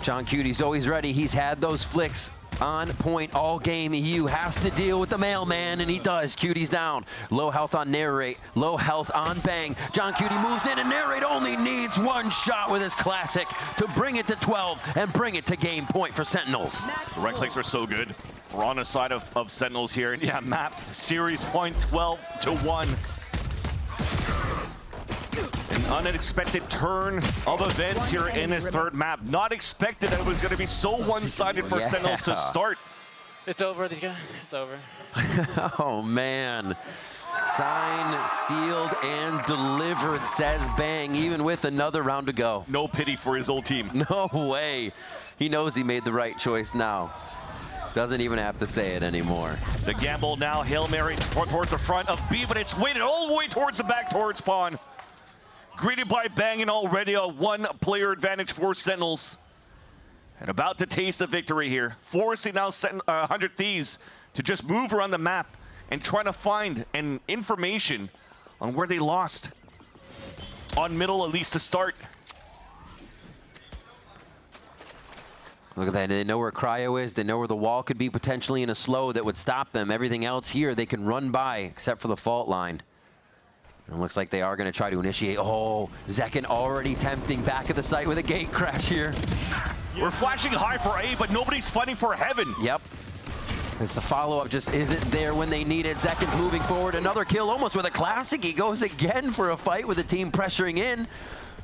John Cutie's always ready. He's had those flicks on point all game. EU has to deal with the mailman, and he does. Cutie's down. Low health on Narrate. Low health on Bang. John Cutie moves in, and Narrate only needs one shot with his classic to bring it to 12 and bring it to game point for Sentinels. The right clicks are so good. We're on the side of Sentinels here. And yeah, map series point 12-1. An unexpected turn of events here in his third map. Not expected that it was going to be so one-sided for Sentinels to start. It's over, these guys. It's over. Oh, man. Signed, sealed, and delivered, says Bang, even with another round to go. No pity for his old team. No way. He knows he made the right choice now. Doesn't even have to say it anymore. The gamble now, Hail Mary towards the front of B, but it's weighted all the way towards the back towards spawn. Greeted by Bang, and already a one-player advantage for Sentinels. And about to taste the victory here. Forcing now 100 Thieves to just move around the map and trying to find an information on where they lost. On middle, at least to start. Look at that. They know where Cryo is. They know where the wall could be potentially in a slow that would stop them. Everything else here they can run by except for the fault line. It looks like they are going to try to initiate. Oh, Zekin already tempting back at the site with a gate crash here. We're flashing high for A, but nobody's fighting for Heaven. Yep. As the follow-up just isn't there when they need it. Zekin's moving forward. Another kill almost with a classic. He goes again for a fight with the team pressuring in.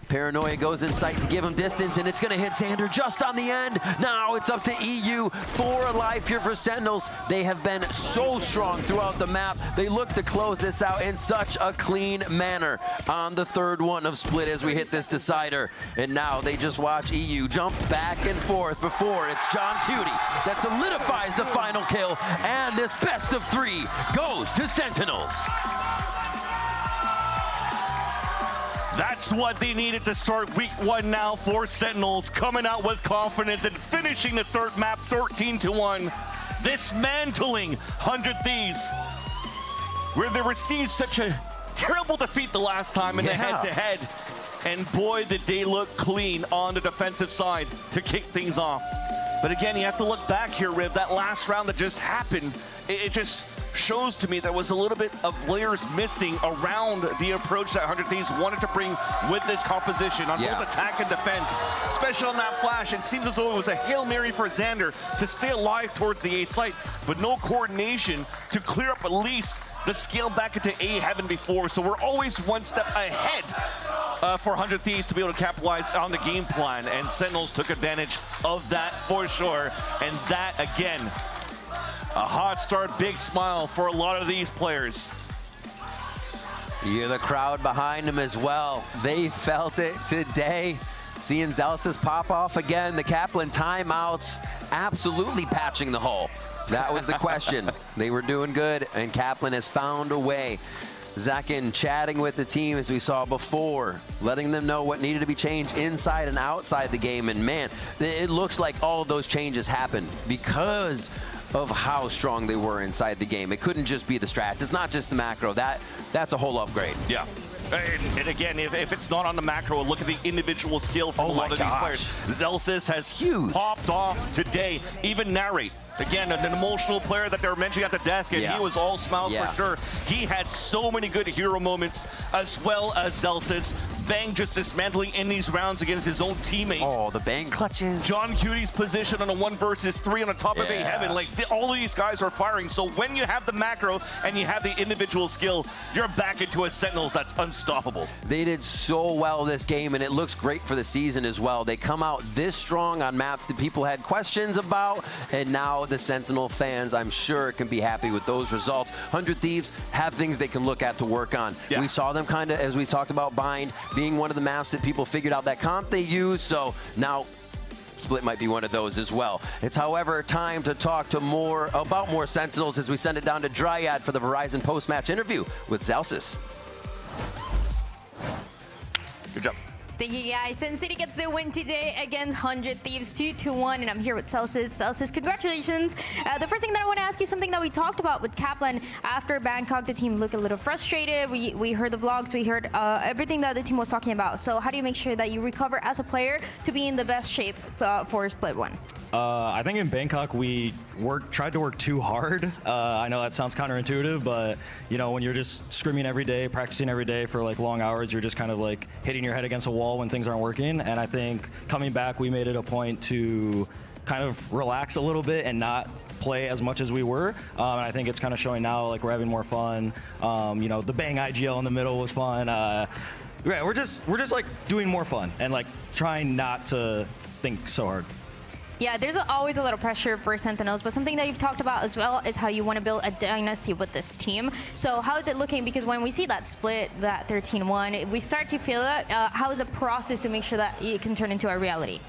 Paranoia goes in sight to give him distance, and it's going to hit Xander just on the end. Now it's up to EU. 4 alive here for Sentinels. They have been so strong throughout the map. They look to close this out in such a clean manner on the third one of split as we hit this decider. And now they just watch EU jump back and forth before it's John Cutie that solidifies the final kill. And this best of 3 goes to Sentinels. That's what they needed to start week 1 now for Sentinels, coming out with confidence and finishing the third map 13-1, dismantling 100 Thieves, where they received such a terrible defeat the last time in the head-to-head. And boy, did they look clean on the defensive side to kick things off. But again, you have to look back here, Riv. That last round that just happened, it just shows to me there was a little bit of layers missing around the approach that 100 Thieves wanted to bring with this composition on both attack and defense. Especially on that flash, it seems as though it was a Hail Mary for Xander to stay alive towards the A site, but no coordination to clear up at least the scale back into A Heaven before. So we're always one step ahead for 100 Thieves to be able to capitalize on the game plan, and Sentinels took advantage of that for sure. And that, again, a hot start, big smile for a lot of these players. You hear the crowd behind them as well. They felt it today. Seeing Zelsis pop off again, the Kaplan timeouts absolutely patching the hole. That was the question. They were doing good, and Kaplan has found a way. Zekin chatting with the team as we saw before, letting them know what needed to be changed inside and outside the game. And man, it looks like all of those changes happened because of how strong they were inside the game. It couldn't just be the strats. It's not just the macro. That's a whole upgrade. Yeah. And again, if it's not on the macro, look at the individual skill from a lot of these players. Zelsis has popped off today. Even Narrate, again, an emotional player that they were mentioning at the desk, and he was all smiles for sure. He had so many good hero moments, as well as Zelsis. Bang just dismantling in these rounds against his own teammates. Oh, the Bang clutches. John Cutie's position on a 1 versus 3 on the top of A Heaven. Like, all of these guys are firing. So when you have the macro and you have the individual skill, you're back into a Sentinels that's unstoppable. They did so well this game, and it looks great for the season as well. They come out this strong on maps that people had questions about, and now the Sentinel fans, I'm sure, can be happy with those results. 100 Thieves have things they can look at to work on. Yeah. We saw them kind of, as we talked about, Bind being one of the maps that people figured out that comp they use, so now Split might be one of those as well. It's, however, time to talk to more Sentinels as we send it down to Dryad for the Verizon post-match interview with Zelsis. Good job. Thank you, guys. Sin City gets the win today against 100 Thieves 2-1, and I'm here with Zelsis. Zelsis, congratulations. The first thing that I want to ask you, something that we talked about with Kaplan after Bangkok, the team looked a little frustrated. We heard the vlogs, we heard everything that the team was talking about. So how do you make sure that you recover as a player to be in the best shape for Split 1? I think in Bangkok we tried to work too hard. I know that sounds counterintuitive, but you know, when you're just screaming every day, practicing every day for like long hours, you're just kind of like hitting your head against a wall when things aren't working. And I think coming back, we made it a point to kind of relax a little bit and not play as much as we were. And I think it's kind of showing now, like we're having more fun. You know, the Bang IGL in the middle was fun. Yeah, we're just like doing more fun and like trying not to think so hard. Yeah, there's always a little pressure for Sentinels, but something that you've talked about as well is how you want to build a dynasty with this team. So how is it looking? Because when we see that split, that 13-1, we start to feel it. How is the process to make sure that it can turn into a reality?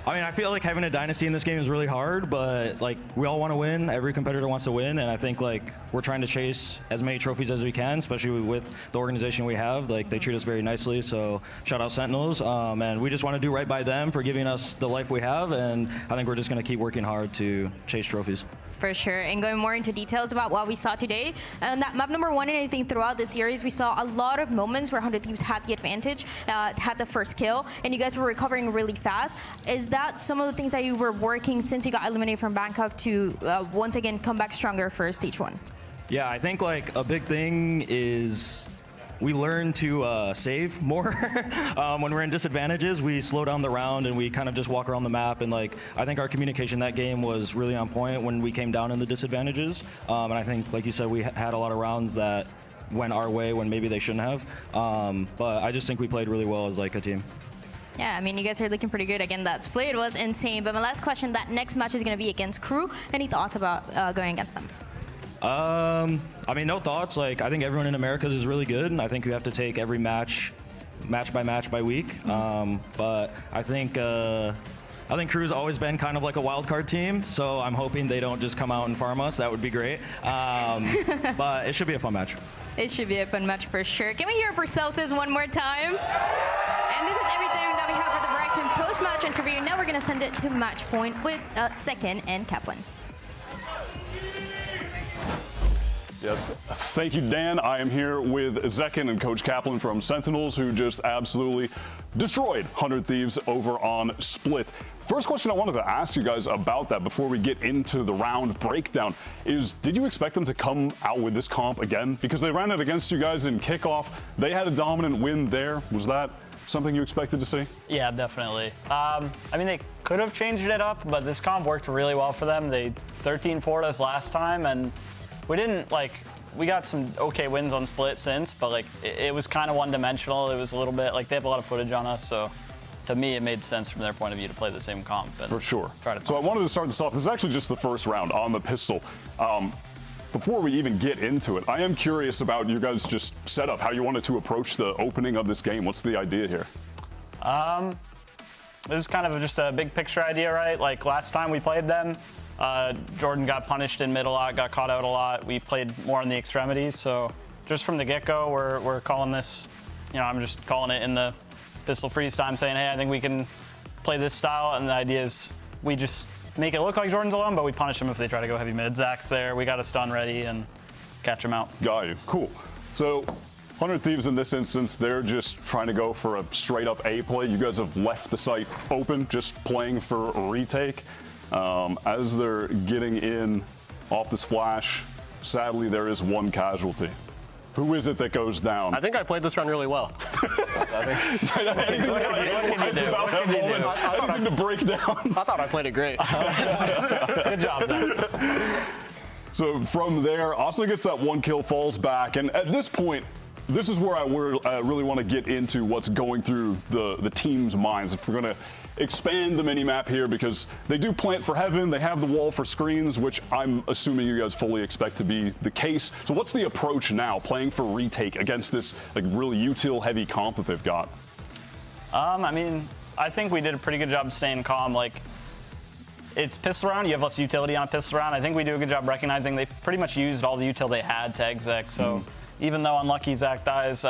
I mean, I feel like having a dynasty in this game is really hard, but like we all want to win. Every competitor wants to win, and I think like we're trying to chase as many trophies as we can, especially with the organization we have. Like they treat us very nicely, so shout out Sentinels. And we just want to do right by them for giving us the life we have, and I think we're just going to keep working hard to chase trophies. For sure, and going more into details about what we saw today. And that map number 1, and I think throughout the series, we saw a lot of moments where 100 Thieves had the advantage, had the first kill, and you guys were recovering really fast. Is that some of the things that you were working since you got eliminated from Bangkok to once again come back stronger for Stage 1? Yeah, I think like a big thing is we learn to save more. When we're in disadvantages, we slow down the round and we kind of just walk around the map. And like, I think our communication that game was really on point when we came down in the disadvantages. And I think, like you said, we had a lot of rounds that went our way when maybe they shouldn't have. But I just think we played really well as like a team. Yeah, I mean, you guys are looking pretty good. Again, that split was insane. But my last question, that next match is going to be against Crew. Any thoughts about going against them? I mean, no thoughts. Like, I think everyone in Americas is really good, and I think we have to take every match by week. But I think Crew's always been kind of like a wild card team, so I'm hoping they don't just come out and farm us. That would be great. But it should be a fun match. It should be a fun match for sure. Can we hear it for Celsius one more time? And this is everything that we have for the Verizon post-match interview. Now we're going to send it to match point with Zekin and Kaplan. Yes, thank you, Dan. I am here with Zekin and Coach Kaplan from Sentinels, who just absolutely destroyed 100 Thieves over on Split. First question I wanted to ask you guys about that before we get into the round breakdown is, did you expect them to come out with this comp again? Because they ran it against you guys in Kickoff. They had a dominant win there. Was that something you expected to see? Yeah, definitely. I mean, they could have changed it up, but this comp worked really well for them. They 13-4'd us last time, and we didn't, like, we got some okay wins on Split since, but, like, it was kind of one-dimensional. It was a little bit, like, they have a lot of footage on us, so to me, it made sense from their point of view to play the same comp. And for sure. Try to so I wanted to start this off. This is actually just the first round on the pistol. Before we even get into it, I am curious about you guys' just setup, how you wanted to approach the opening of this game. What's the idea here? This is kind of just a big picture idea, right? Like last time we played them, Jordan got punished in mid a lot, got caught out a lot. We played more in the extremities, so just from the get-go, we're calling this, you know, I'm just calling it in the pistol freeze time, saying, hey, I think we can play this style, and the idea is we just make it look like Jordan's alone, but we punish him if they try to go heavy mid. Zach's there, we got a stun ready, and catch him out. Got you, cool. So 100 Thieves in this instance, they're just trying to go for a straight up A play. You guys have left the site open, just playing for a retake. As they're getting in off the splash, sadly there is one casualty. Who is it that goes down? I think I played this run really well. Anything to break down? I thought I played it great. Good job, Zach. So from there, Asuna gets that one kill, falls back, and at this point, this is where I really want to get into what's going through the team's minds. If we're going to expand the mini-map here, because they do plant for heaven, they have the wall for screens, which I'm assuming you guys fully expect to be the case. So what's the approach now, playing for retake against this like really util-heavy comp that they've got? I mean, I think we did a pretty good job staying calm. Like, it's pistol round, you have less utility on a pistol round. I think we do a good job recognizing they pretty much used all the util they had to exec, so even though unlucky Zach dies,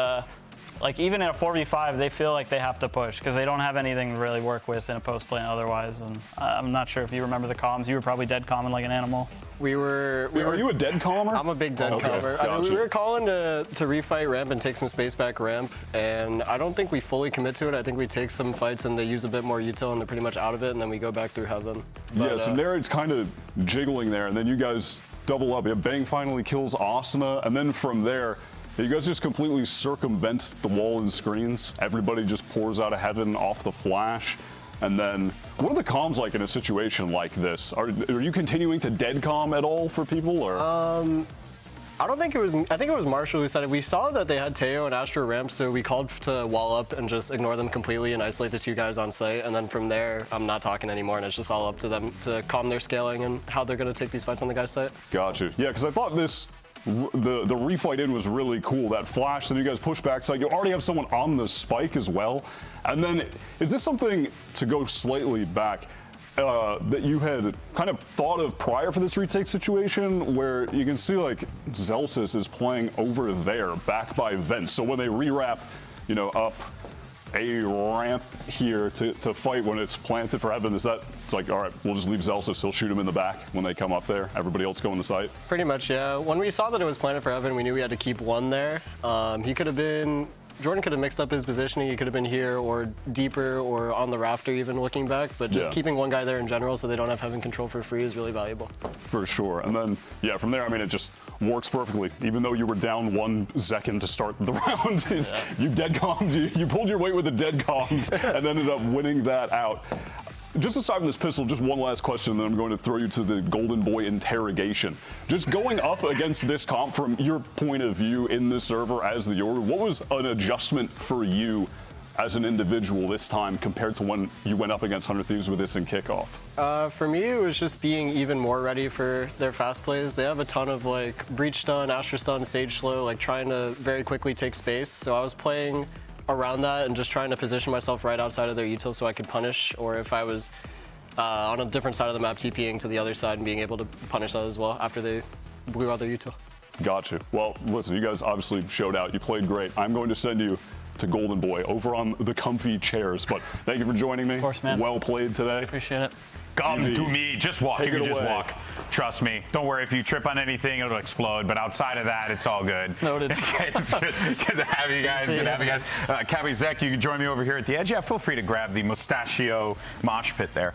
like even in a 4v5, they feel like they have to push because they don't have anything to really work with in a post play otherwise. And I'm not sure if you remember the comms. You were probably dead common like an animal. Are you a dead commer? I'm a big dead commer. Gotcha. I mean, we were calling to refight ramp and take some space back ramp, and I don't think we fully commit to it. I think we take some fights and they use a bit more util and they're pretty much out of it, and then we go back through heaven. But, yeah, so Nared's kind of jiggling there, and then you guys double up. Yeah, Bang finally kills Asuna, and then from there, you guys just completely circumvent the wall and screens. Everybody just pours out of heaven off the flash. And then, what are the comms like in a situation like this? Are you continuing to dead comm at all for people, or? I don't think it was. I think it was Marshall who said it. We saw that they had Teo and Astro ramp, so we called to wall up and just ignore them completely and isolate the two guys on site. And then from there, I'm not talking anymore, and it's just all up to them to calm their scaling and how they're going to take these fights on the guy's site. Gotcha. Yeah, because I thought this. The refight in was really cool. That flash, then you guys push back side. You already have someone on the spike as well. And then, is this something, to go slightly back, that you had kind of thought of prior for this retake situation, where you can see like Zelsis is playing over there, back by vents. So when they rewrap, you know, up a ramp here to fight when it's planted for heaven, is that, it's like, all right, we'll just leave Zelsis, he'll shoot him in the back when they come up there, everybody else go in the site? Pretty much, yeah. When we saw that it was planted for heaven, we knew we had to keep one there. He could have been, Jordan could have mixed up his positioning, he could have been here or deeper or on the rafter even looking back, but just keeping one guy there in general so they don't have heaven control for free is really valuable. For sure, and then, yeah, from there, I mean, it just works perfectly. Even though you were down 1 second to start the round, you dead commed, you pulled your weight with the dead comms and ended up winning that out. Just aside from this pistol, just one last question, then I'm going to throw you to the Golden Boy interrogation. Just going up against this comp from your point of view in this server as the Yoru, what was an adjustment for you as an individual this time compared to when you went up against 100 Thieves with this in Kickoff? For me, it was just being even more ready for their fast plays. They have a ton of like breach stun, Astra stun, stage slow, like trying to very quickly take space. So I was playing around that and just trying to position myself right outside of their util so I could punish, or if I was on a different side of the map TPing to the other side and being able to punish that as well after they blew out their util. Gotcha. Well, listen, you guys obviously showed out. You played great. I'm going to send you to Golden Boy over on the comfy chairs, but thank you for joining me. Of course, man. Well played today. Appreciate it. Come to me. Just walk. Take You it can just away. walk. Trust me. Don't worry. If you trip on anything, it'll explode. But outside of that, it's all good. Noted. Okay, it's good to have you guys. Good to have you guys. Cappy, Zach, you can join me over here at the edge. Yeah, feel free to grab the mustachio mosh pit there.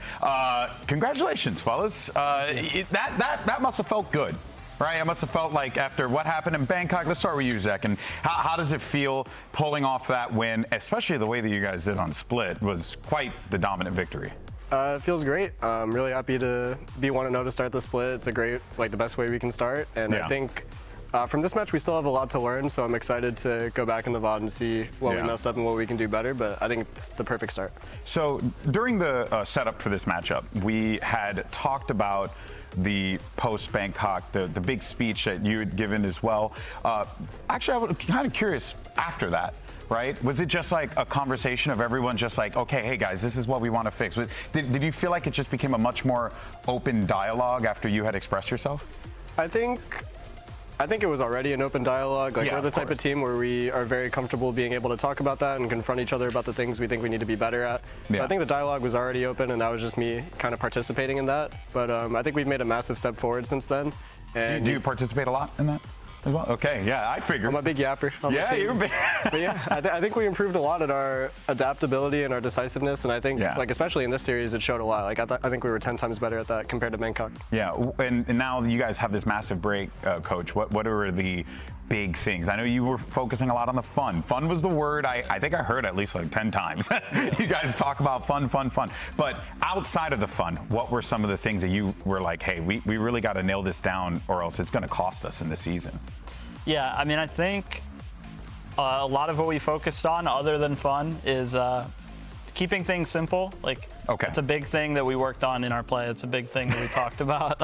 Congratulations, fellas. That must have felt good. Right, it must have felt like after what happened in Bangkok. Let's start with you, Zach. And how does it feel pulling off that win, especially the way that you guys did on Split was quite the dominant victory? It feels great. I'm really happy to be 1-0 to start the split. It's a great, like the best way we can start. And I think from this match, we still have a lot to learn. So I'm excited to go back in the VOD and see what we messed up and what we can do better. But I think it's the perfect start. So During the setup for this matchup, we had talked about the post-Bangkok, the big speech that you had given as well. Actually, I was kind of curious after that. Right? Was it just like a conversation of everyone just like, okay, hey guys, this is what we want to fix? Did you feel like it just became a much more open dialogue after you had expressed yourself? I think it was already an open dialogue. Like we're the type of team where we are very comfortable being able to talk about that and confront each other about the things we think we need to be better at. So I think the dialogue was already open, and that was just me kind of participating in that. But I think we've made a massive step forward since then. And do you participate a lot in that? Well, okay, yeah, I figured. I'm a big yapper. Yeah, you're big. But yeah, I think we improved a lot at our adaptability and our decisiveness, and I think, like especially in this series, it showed a lot. Like I think we were 10 times better at that compared to Bangkok. Yeah, and now you guys have this massive break, Coach. What are the big things? I know you were focusing a lot on the fun. Fun was the word I think I heard at least like 10 times. You guys talk about fun. But outside of the fun, what were some of the things that you were like, hey, we really got to nail this down or else it's going to cost us in the season? Yeah, I mean, I think a lot of what we focused on other than fun is keeping things simple. Like, it's a big thing that we worked on in our play. It's a big thing that we talked about.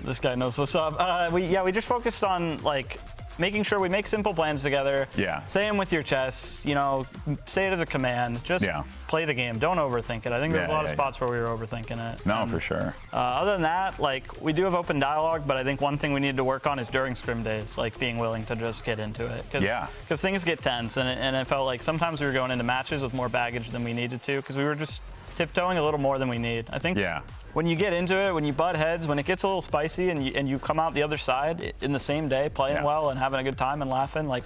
This guy knows what's up. We just focused on like making sure we make simple plans together. Yeah. Say them with your chest. You know, say it as a command. Just play the game. Don't overthink it. I think there's a lot of spots where we were overthinking it. No, for sure. Other than that, like we do have open dialogue, but I think one thing we need to work on is during scrim days, like being willing to just get into it. Because things get tense, and it felt like sometimes we were going into matches with more baggage than we needed to, because we were just tiptoeing a little more than we need. I think when you get into it, when you butt heads, when it gets a little spicy and you come out the other side in the same day playing well and having a good time and laughing, like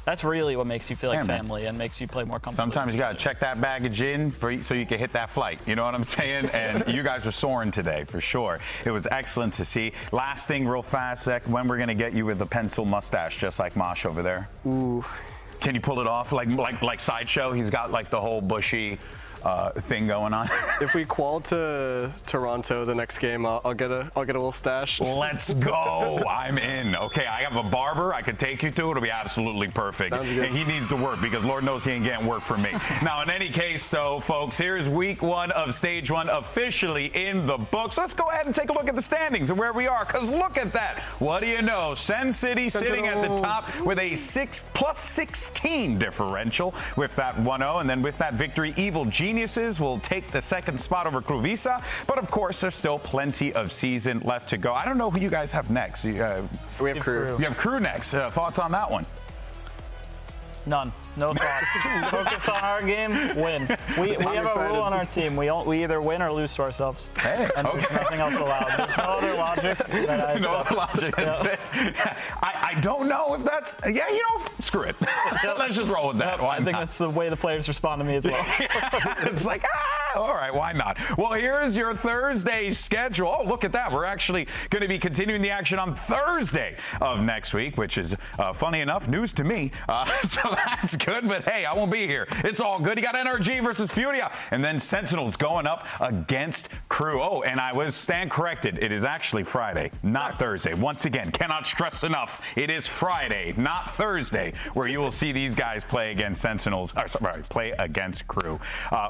that's really what makes you feel like family and makes you play more comfortably. Sometimes you got to check that baggage in so you can hit that flight. You know what I'm saying? And you guys were soaring today for sure. It was excellent to see. Last thing real fast, Zach, when we're going to get you with the pencil mustache just like Mosh over there? Ooh. Can you pull it off like Sideshow? He's got like the whole bushy thing going on. If we qual to Toronto the next game, I'll get a little stash. Let's go. I'm in. Okay, I have a barber I could take you to. It'll be absolutely perfect. He needs to work because Lord knows he ain't getting work from me. Now, in any case, though, folks, here's week 1 of stage 1 officially in the books. Let's go ahead and take a look at the standings and where we are, because look at that. What do you know? Sen City sitting at the top with a +16 differential with that 1-0, and then with that victory, Evil Geniuses will take the second spot over Kruvisa, but of course there's still plenty of season left to go. I don't know who you guys have next. We have Crew. You have Crew next. Thoughts on that one? None. No thoughts. Focus on our game, win. We have a rule on our team. We either win or lose to ourselves. Hey, and there's nothing else allowed. There's no other logic that I No other logic. I don't know if that's, screw it. Let's just roll with that. I think that's the way the players respond to me as well. It's like, all right, why not? Well, here's your Thursday schedule. Oh, look at that. We're actually going to be continuing the action on Thursday of next week, which is, funny enough, news to me. So that's good, but hey, I won't be here. It's all good. You got NRG versus Furia, and then Sentinels going up against Crew. Oh, and I was stand corrected. It is actually Friday, not Thursday. Once again, cannot stress enough. It is Friday, not Thursday, where you will see these guys play against Sentinels. Play against Crew.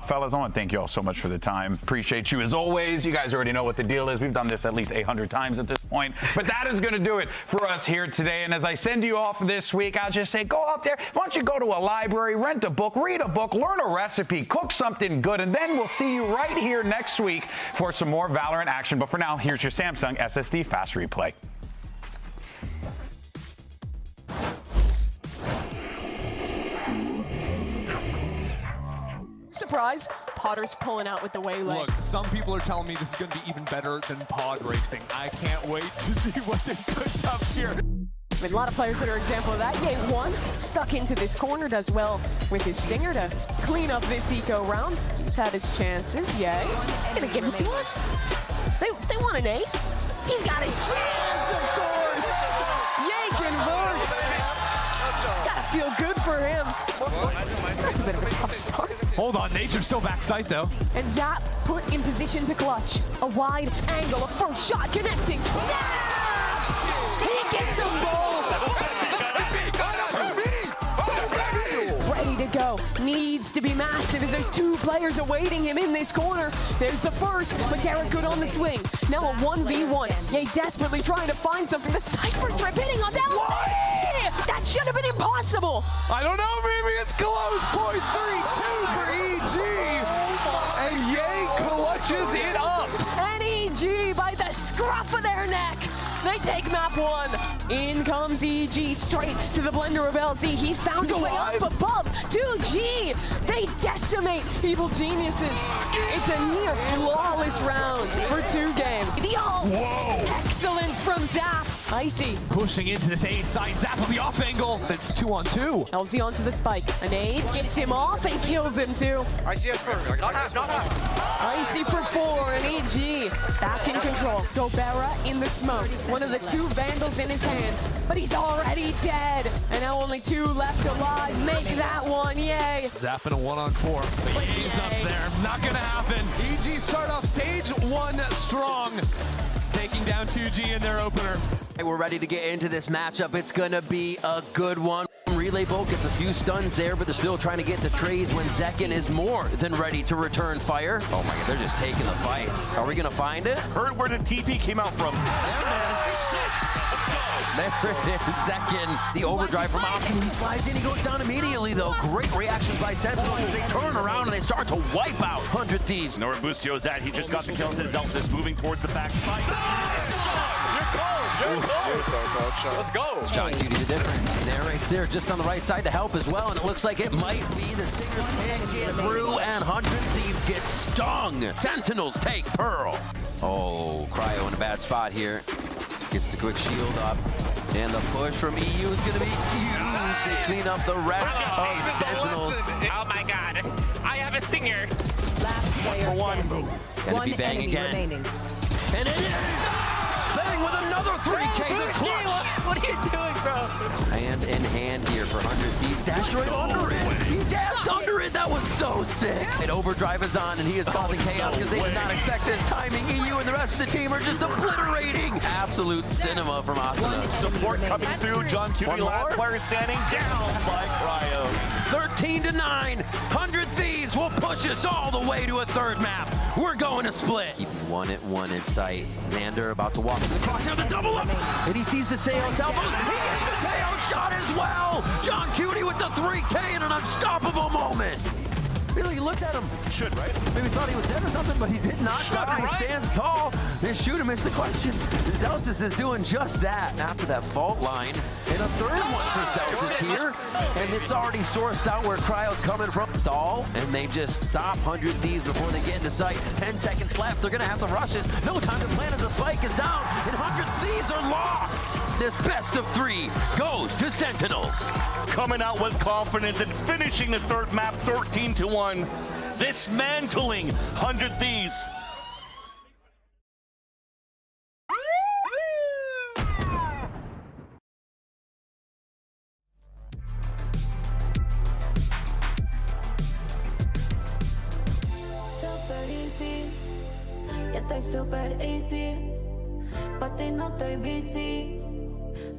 Fellas, I want to thank you all so much for the time. Appreciate you as always. You guys already know what the deal is. We've done this at least 800 times at this point, but that is going to do it for us here today. And as I send you off this week, I'll just say, go out there. Why don't you go to a library, rent a book, read a book, learn a recipe, cook something good, and then we'll see you right here next week for some more Valorant action. But for now, here's your Samsung SSD Fast Replay. Surprise, Potter's pulling out with the Waylay. Look, some people are telling me this is going to be even better than pod racing. I can't wait to see what they cooked up here. I mean, a lot of players that are example of that. Yay1 stuck into this corner, does well with his stinger to clean up this eco round. He's had his chances. Yay. He's going to give it to us. They want an ace. He's got his chance, of course. Yay converts. It's got to feel good for him. That's a bit of a tough start. Hold on, Nature's still backside though. And Zap put in position to clutch. A wide angle, a first shot connecting. Zap! He gets them both! Ready to go. Needs to be massive as there's two players awaiting him in this corner. There's the first, but Derek good on the swing. Now a 1v1. Yay, desperately trying to find something. The Cypher trip hitting on down. That should have been impossible. I don't know, maybe it's close. Point 3-2 for EG. And Yay clutches it up. And EG by the scruff of their neck. They take map 1. In comes EG straight to the blender of LT. He's found a way up above. 2G. They decimate Evil Geniuses. It's a near flawless round for 2-game. The all excellence from Zap. Icy pushing into this A side. Zap on the off angle. It's 2-on-2. LZ onto the spike. A nade gets him off and kills him too. Icy has first. Not half. Icy for 4 and EG back in control. Dobera in the smoke. One of the 2 Vandals in his hands, but he's already dead. And now only 2 left alive. Make that one, yay. Zap in a 1-on-4. But Yay's up there. Not gonna happen. EG start off stage 1 strong, taking down 2G in their opener. Hey, we're ready to get into this matchup. It's gonna be a good one. Relay Bolt gets a few stuns there, but they're still trying to get the trades when Zekin is more than ready to return fire. Oh my god, they're just taking the fights. Are we gonna find it? Heard where the TP came out from. There it is, Zekin. The overdrive from Option. He slides in, he goes down immediately though. Great reactions by Sentinels as they turn around and they start to wipe out 100 Thieves. Know where Bustio's at. He just got the kill into Zelsis, moving towards the backside. Let's go. John Cutie the difference. Narrates there just on the right side to help as well, and it looks like it might be the Stingers can't get through, and 100 Thieves get stung. Sentinels take Pearl. Oh, Cryo in a bad spot here. Gets the quick shield up, and the push from EU is going to be huge to clean up the rest of Sentinels. Oh my god, I have a stinger. Last player For 1. Gonna be Bang again. remaining. And it is Bang with another 3K. The clutch. What are you doing, bro? Hand in hand here for 100 Thieves. Dash right under it. He dashed under it. That was so sick. And overdrive is on, and he is causing chaos because they did not expect this timing. EU and the rest of the team are just obliterating. Absolute cinema from Asuna. Support coming through. John Cutie, last player standing down by Cryo. 13-9. 100 Thieves will push us all the way to a 3rd map. We're going to split. Keep 1-1 in sight. Xander about to walk to the crosshair, the double up. And he sees the Seos elbows. He gets the Seos shot as well. John Cutie with the 3K in an unstoppable moment. Really, he looked at him. Should, right? Maybe thought he was dead or something, but he did not die. He stands tall. His shooter is the question. Zelsis is doing just that after that fault line. And a 3rd one for Zelsis here. And it's already sourced out where Cryo's coming from. Stall, and they just stop 100 Thieves before they get into sight. 10 seconds left. They're going to have to rush this. No time to plan as the spike is down. And 100 Thieves are lost. This best of 3 goes to Sentinels. Coming out with confidence and finishing the 3rd map 13-1. Dismantling 100 Thieves. Super easy, ya estoy super easy. Pa' ti no estoy busy,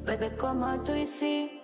bebé como tú y sí.